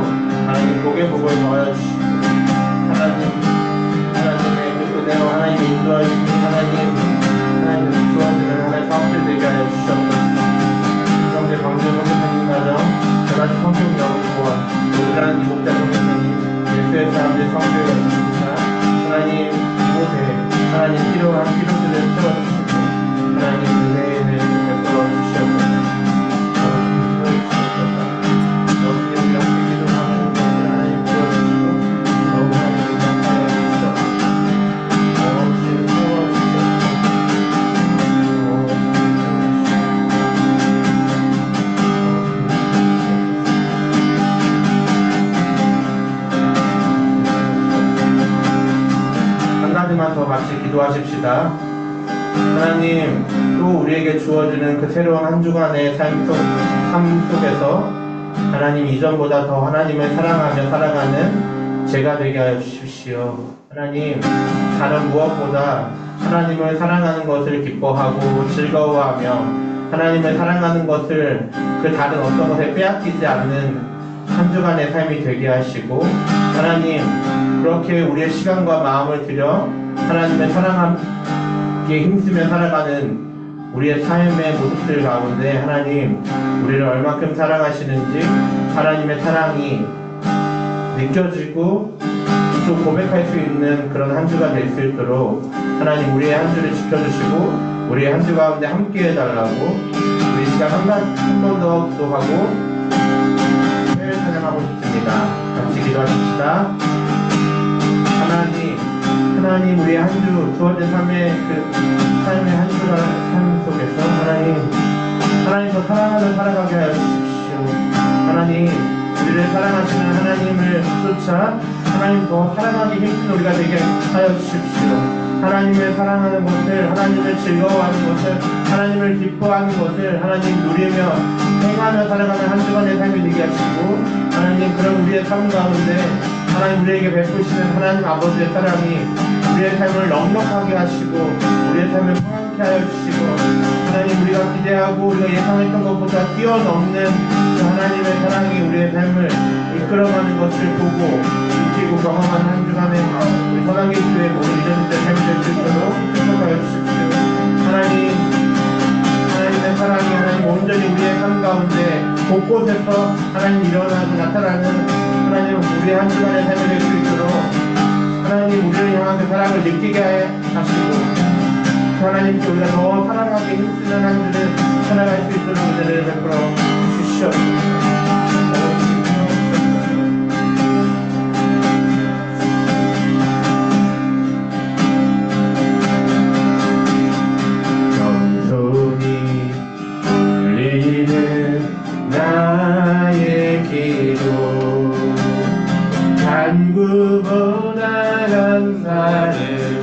하나님 복의 복을 더하여 주시고 하나님의 그 은혜로 하나님의 인도하시니 하나님을 주어지는 하나님의 사업들 되게 하여 주시옵소서. 성대 방주 성교사님 가정 저같이 성경 연구원 모두라는 이목자 성교사님 예수의 사람들 성교에 있습니다. 하나님 이곳에 하나님 필요한 필요들을 채워주시고 하나님 은혜를 베풀어 주시옵소서. 우리가 함께 기도하는 것을 하나님 부어주시고 너무 하나님 감사하여 주시옵소서. 주님 채워주시옵소서. 한 가지만 더 같이 기도하십시다. 하나님 또 우리에게 주어지는 그 새로운 한 주간의 삶 속에서 하나님 이전보다 더 하나님을 사랑하며 살아가는 제가 되게 하여 주십시오. 하나님 다른 무엇보다 하나님을 사랑하는 것을 기뻐하고 즐거워하며 하나님을 사랑하는 것을 그 다른 어떤 것에 빼앗기지 않는 한 주간의 삶이 되게 하시고 하나님 그렇게 우리의 시간과 마음을 들여 하나님의 사랑함께 힘쓰며 살아가는 우리의 삶의 모습들 가운데 하나님 우리를 얼마큼 사랑하시는지 하나님의 사랑이 느껴지고 또 고백할 수 있는 그런 한 주가 될 수 있도록 하나님 우리의 한 주를 지켜주시고 우리의 한 주 가운데 함께 해달라고 우리 시간 한 번 더 기도하고 회를 찬양하고 싶습니다. 같이 기도하십시다. 하나님 우리의 한 주 주어진 삶의 한 주간 삶 속에서 하나님 더 사랑하며 살아가게 하여 주십시오. 하나님 우리를 사랑하시는 하나님을 쫓아 하나님 더 사랑하기 힘든 우리가 되게 하여 주십시오. 하나님을 사랑하는 것을 하나님을 즐거워하는 것을 하나님을 기뻐하는 것을 하나님 누리며 행하며 살아가는 한 주간의 삶이 되게 하시고 하나님 그런 우리의 삶 가운데 하나님 우리에게 베푸시는 하나님 아버지의 사랑이 우리의 삶을 넉넉하게 하시고 우리의 삶을 평안케 하여 주시고 하나님 우리가 기대하고 우리가 예상했던 것보다 뛰어넘는 그 하나님의 사랑이 우리의 삶을 이끌어가는 것을 보고 느끼고 경험하는 한 주간의 우리 선한계 교회 모든 이전들 삶이 될 수 있도록 축복하여 주십시오. 하나님의 사랑이 하나님 온전히 우리의 삶 가운데 곳곳에서 하나님 일어나고 나타나는 하나님 우리의 한 주간의 삶이 될 수 있도록 하나님 우리를 향한 그 사랑을 느끼게 하시고 하나님께 우리가 더 사랑하게 힘쓰는 한 주를 살아갈 수 있도록 은혜를 베풀어 주시옵소서. 나의 기도 간구보다 감사를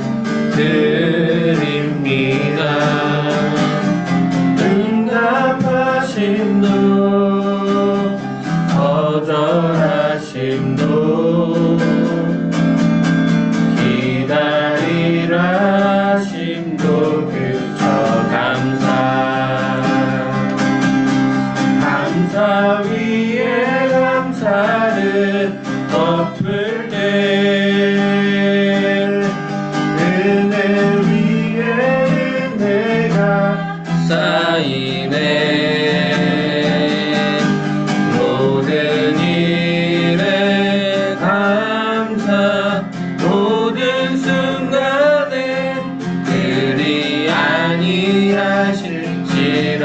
드립니다. 응답하심도 거절하심도 기다리라 하심도 그저 감사 위에 감사를 덮을 때 은혜 위에 은혜가 쌓이네. 모든 일에 감사 모든 순간에 그리 아니하실지라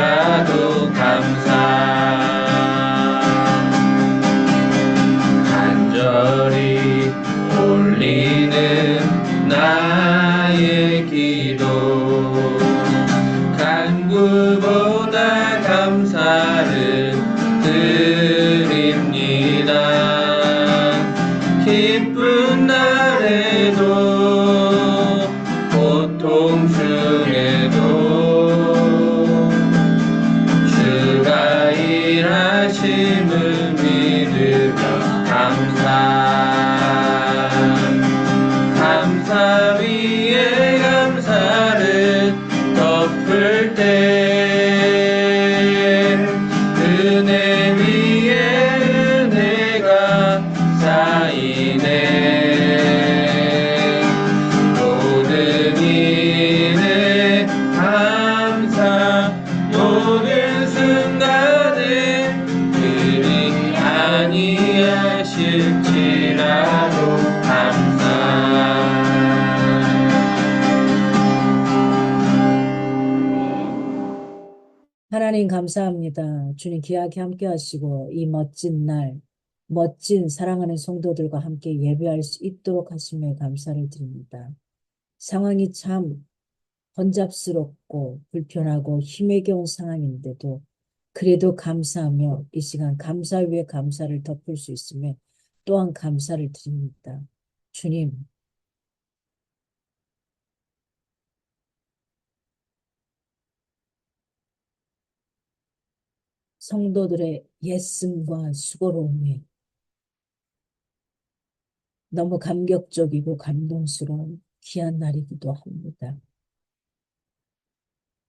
갚을 때 은혜 위에 은혜가 쌓이네. 모든 일에 감사, 모든 순간에 그리 아니하실지라도 감사. 하나님 감사합니다. 주님 귀하게 함께 하시고 이 멋진 날, 멋진 사랑하는 성도들과 함께 예배할 수 있도록 하심에 감사를 드립니다. 상황이 참 번잡스럽고 불편하고 힘에 겨운 상황인데도 그래도 감사하며 이 시간 감사 위에 감사를 덮을 수 있음에 또한 감사를 드립니다. 주님, 성도들의 예씀과 수고로움에 너무 감격적이고 감동스러운 귀한 날이기도 합니다.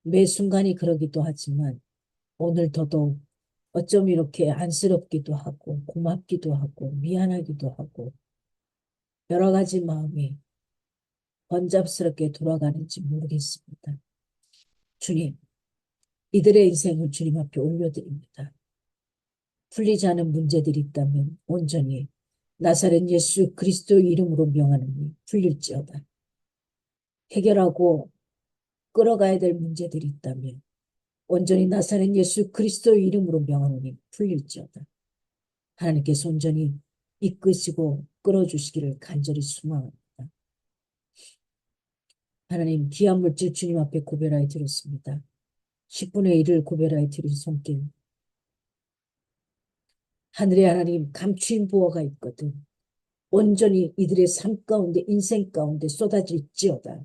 매 순간이 그러기도 하지만 오늘 더더욱 어쩜 이렇게 안쓰럽기도 하고 고맙기도 하고 미안하기도 하고 여러 가지 마음이 번잡스럽게 돌아가는지 모르겠습니다. 주님, 이들의 인생을 주님 앞에 올려드립니다. 풀리지 않은 문제들이 있다면 온전히 나사렛 예수 그리스도의 이름으로 명하노니 풀릴지어다. 해결하고 끌어가야 될 문제들이 있다면 온전히 나사렛 예수 그리스도의 이름으로 명하노니 풀릴지어다. 하나님께서 온전히 이끄시고 끌어주시기를 간절히 소망합니다. 하나님, 귀한 물질 주님 앞에 고별하여 드렸습니다. 10분의 1을 고별하여 드린 손길. 하늘에 하나님 감추인 부어가 있거든. 온전히 이들의 삶 가운데 인생 가운데 쏟아질지어다.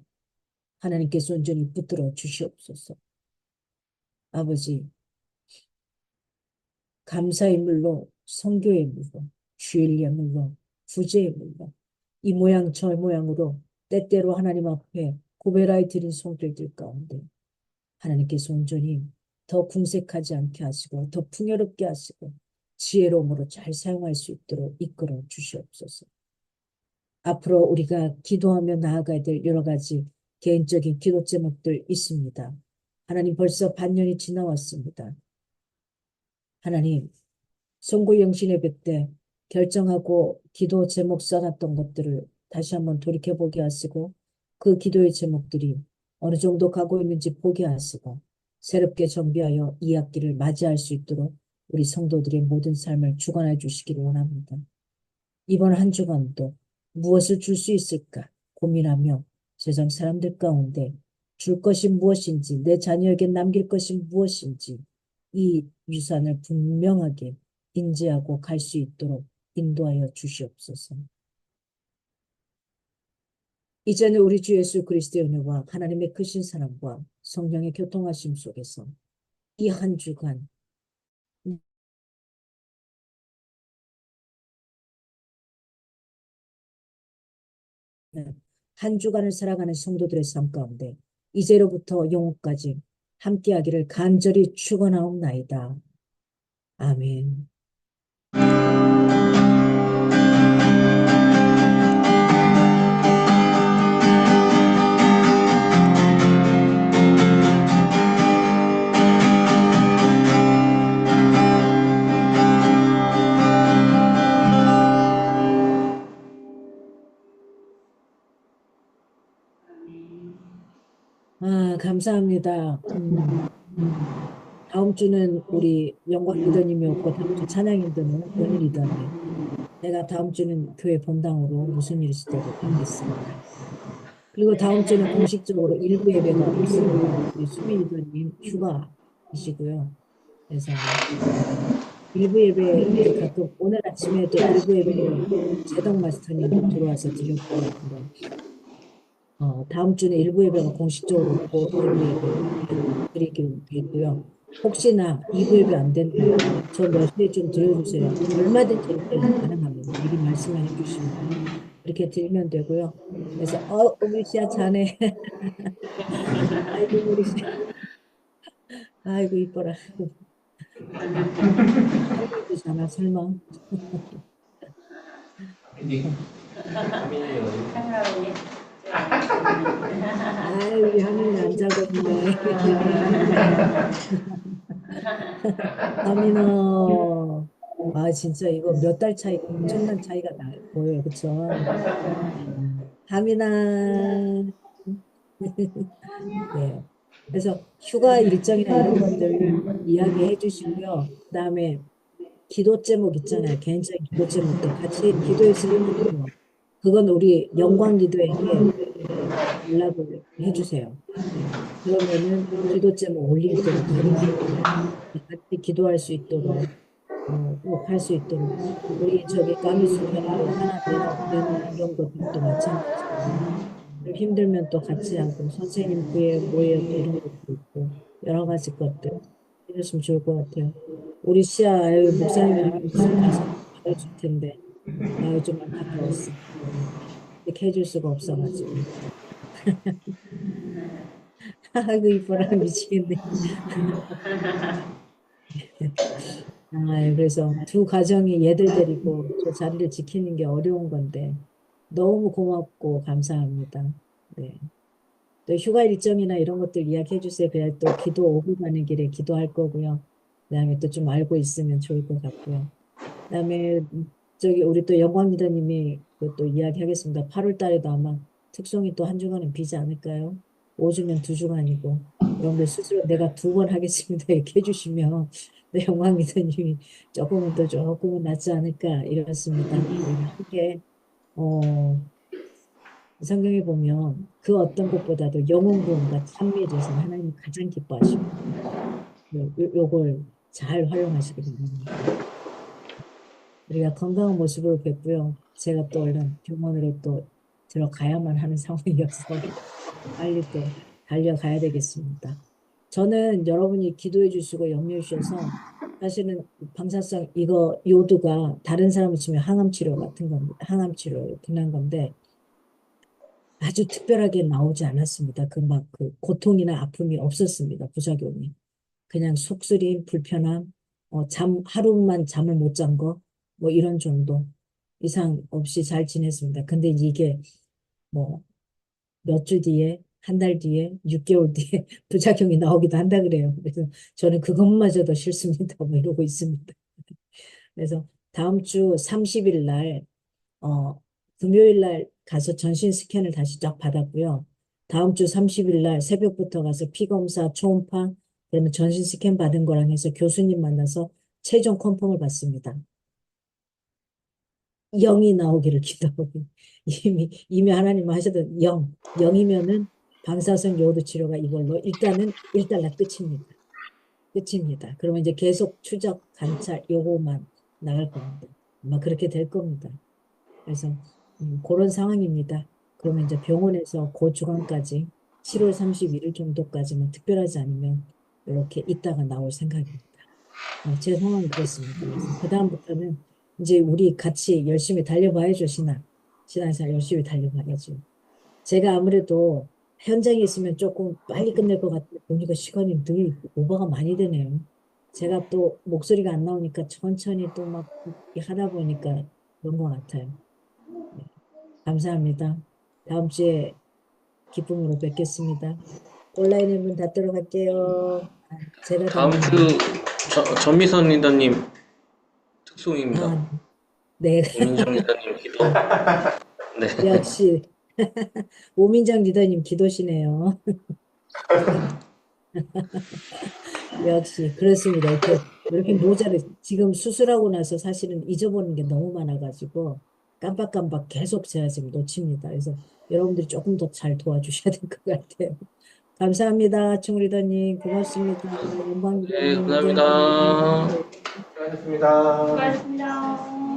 하나님께서 온전히 붙들어 주시옵소서. 아버지, 감사의 물로, 성교의 물로, 주일의 물로, 구제의 물로 이 모양 저 모양으로 때때로 하나님 앞에 고백하여 드린 손길들 가운데 하나님께서 온전히 더 궁색하지 않게 하시고 더 풍요롭게 하시고 지혜로움으로 잘 사용할 수 있도록 이끌어 주시옵소서. 앞으로 우리가 기도하며 나아가야 될 여러 가지 개인적인 기도 제목들 있습니다. 하나님, 벌써 반년이 지나왔습니다. 하나님, 송구영신 예배 때 결정하고 기도 제목 써놨던 것들을 다시 한번 돌이켜보게 하시고 그 기도의 제목들이 어느 정도 가고 있는지 보게 하시고 새롭게 정비하여 이 학기를 맞이할 수 있도록 우리 성도들의 모든 삶을 주관해 주시기를 원합니다. 이번 한 주간도 무엇을 줄 수 있을까 고민하며 세상 사람들 가운데 줄 것이 무엇인지 내 자녀에게 남길 것이 무엇인지 이 유산을 분명하게 인지하고 갈 수 있도록 인도하여 주시옵소서. 이제는 우리 주 예수 그리스도의 은혜와 하나님의 크신 사랑과 성령의 교통하심 속에서 이 한 주간 한 주간을 살아가는 성도들의 삶 가운데 이제로부터 영원까지 함께하기를 간절히 축원하옵나이다. 아멘. 감사합니다. 다음 주는 우리 영광 리더님이 없고 다음 주 찬양 리더는 연희 리더님. 내가 다음 주는 교회 본당으로 무슨 일이 있어도 가겠습니다. 그리고 다음 주는 공식적으로 일부 예배가 없습니다. 우리 수미 리더님 휴가이시고요. 그래서 일부 예배 가끔 오늘 아침에도 일부 예배를 제동 마스터님이 들어와서 드렸고 다음 주는 일부 예배가 공식적으로 없고 일부 예배 드리기로 되고요. 혹시나 2부 예배 안 된다면 저 몇 시에 좀 드려주세요. 얼마든지 이렇게 가능합니다. 미리 말씀해 주시면 이렇게 드리면 되고요. 그래서 우리 시아 자네 아이고 우리 시아 아이고, 이뻐라. 할머니잖아, 설마. 아이, 우리 하민이는 안 자고 있네. 하민아. 아, 진짜 이거 몇 달 차이, 엄청난 차이가 보여요. 그쵸? 하민아. 네. 그래서 휴가 일정이나 이런 것들 이야기해 주시고요. 그다음에 기도 제목 있잖아요. 개인적인 기도 제목들 같이 기도에 쓰는 거. 그건 우리 영광 기도에게 연락을 해주세요. 네. 그러면은 기도 제목 올릴 때도 가르치고 같이 기도할 수 있도록 꼭 할 수 있도록 우리 저기 까미수 편으로 하나 되는 이런 것들도 마찬가지고요. 그리고 힘들면 또 같이 하고 선생님 구에 모여 또 이런 것도 있고 여러 가지 것들 해주시면 좋을 것 같아요. 우리 시아 아유, 목사님이 알아서 가서 알려줄 텐데 아유 좀 안타까웠어. 이렇게 해줄 수가 없어가지고 아이고 이뻐라 미치겠네. 아, 그래서 두 가정이 얘들 데리고 저 자리를 지키는 게 어려운 건데 너무 고맙고 감사합니다. 네. 또 휴가 일정이나 이런 것들 이야기해 주세요. 그래야 또 기도 오고 가는 길에 기도할 거고요. 그다음에 또 좀 알고 있으면 좋을 것 같고요. 그다음에 저기 우리 또 영광 리더님이 그또 이야기하겠습니다. 8월 달에도 아마 특송이 또 한 주간은 비지 않을까요? 5주면 2주간이고 여러분들 스스로 내가 2번 하겠습니다. 이렇게 해주시면 네, 영광 리더님이 조금은 낫지 않을까 이렇습니다. 우리가 함께 어, 성경에 보면 그 어떤 것보다도 영혼 구원과 찬미에 대해서 하나님이 가장 기뻐하십니다. 요걸 잘 활용하시기 바랍니다. 우리가 건강한 모습으로 뵙고요. 제가 또 얼른 병원으로 또 들어가야만 하는 상황이어서 빨리 또 달려가야 되겠습니다. 저는 여러분이 기도해 주시고 염려해 주셔서 사실은 방사성 이거 요도가 다른 사람을 치면 항암 치료 같은 겁니다. 항암 치료 끝난 건데 아주 특별하게 나오지 않았습니다. 그 고통이나 아픔이 없었습니다. 부작용이. 그냥 속쓰림, 불편함, 하루만 잠을 못 잔 거, 뭐 이런 정도 이상 없이 잘 지냈습니다. 근데 이게 뭐 몇 주 뒤에, 한 달 뒤에, 6개월 뒤에 부작용이 나오기도 한다 그래요. 그래서 저는 그것마저도 싫습니다. 뭐 이러고 있습니다. 그래서 다음 주 30일 날, 금요일 날 가서 전신 스캔을 다시 쫙 받았고요. 다음 주 30일 날 새벽부터 가서 피검사, 초음파, 그러면 전신 스캔 받은 거랑 해서 교수님 만나서 최종 컨펌을 받습니다. 0이 나오기를 기도하고 이미 하나님 하셔도 0이면은 방사선 요오드 치료가 이걸로 일단은 1달러 끝입니다. 끝입니다. 그러면 이제 계속 추적, 관찰 요거만 나갈 겁니다. 아마 그렇게 될 겁니다. 그래서 그런 상황입니다. 그러면 이제 병원에서 고주간까지 7월 31일 정도까지만 특별하지 않으면 이렇게 있다가 나올 생각입니다. 제 상황은 그렇습니다. 그래서 그다음부터는 이제 우리 같이 열심히 달려봐야죠, 신앙생활 열심히 달려봐야죠. 제가 아무래도 현장에 있으면 조금 빨리 끝낼 것 같은데 보니까 시간이 늘 오버가 많이 되네요. 제가 또 목소리가 안 나오니까 천천히 또 막 하다 보니까 그런 것 같아요. 네, 감사합니다. 다음 주에 기쁨으로 뵙겠습니다. 온라인에 문 닫도록 할게요. 제가 다음 닫는다. 주 전미선 리더님 특송입니다. 아, 네. 오민정 리더님 기도. 네. 역시 오민정 리더님 기도시네요. 역시 그렇습니다. 이렇게 모자를 지금 수술하고 나서 사실은 잊어버리는 게 너무 많아가지고 깜빡깜빡 계속 제가 지금 놓칩니다. 그래서 여러분들이 조금 더 잘 도와주셔야 될 것 같아요. 감사합니다. 충 리더님 고맙습니다. 영광 네, 리더님, 민정 리더님. 감사합니다. 수고하셨습니다. 수고하셨습니다.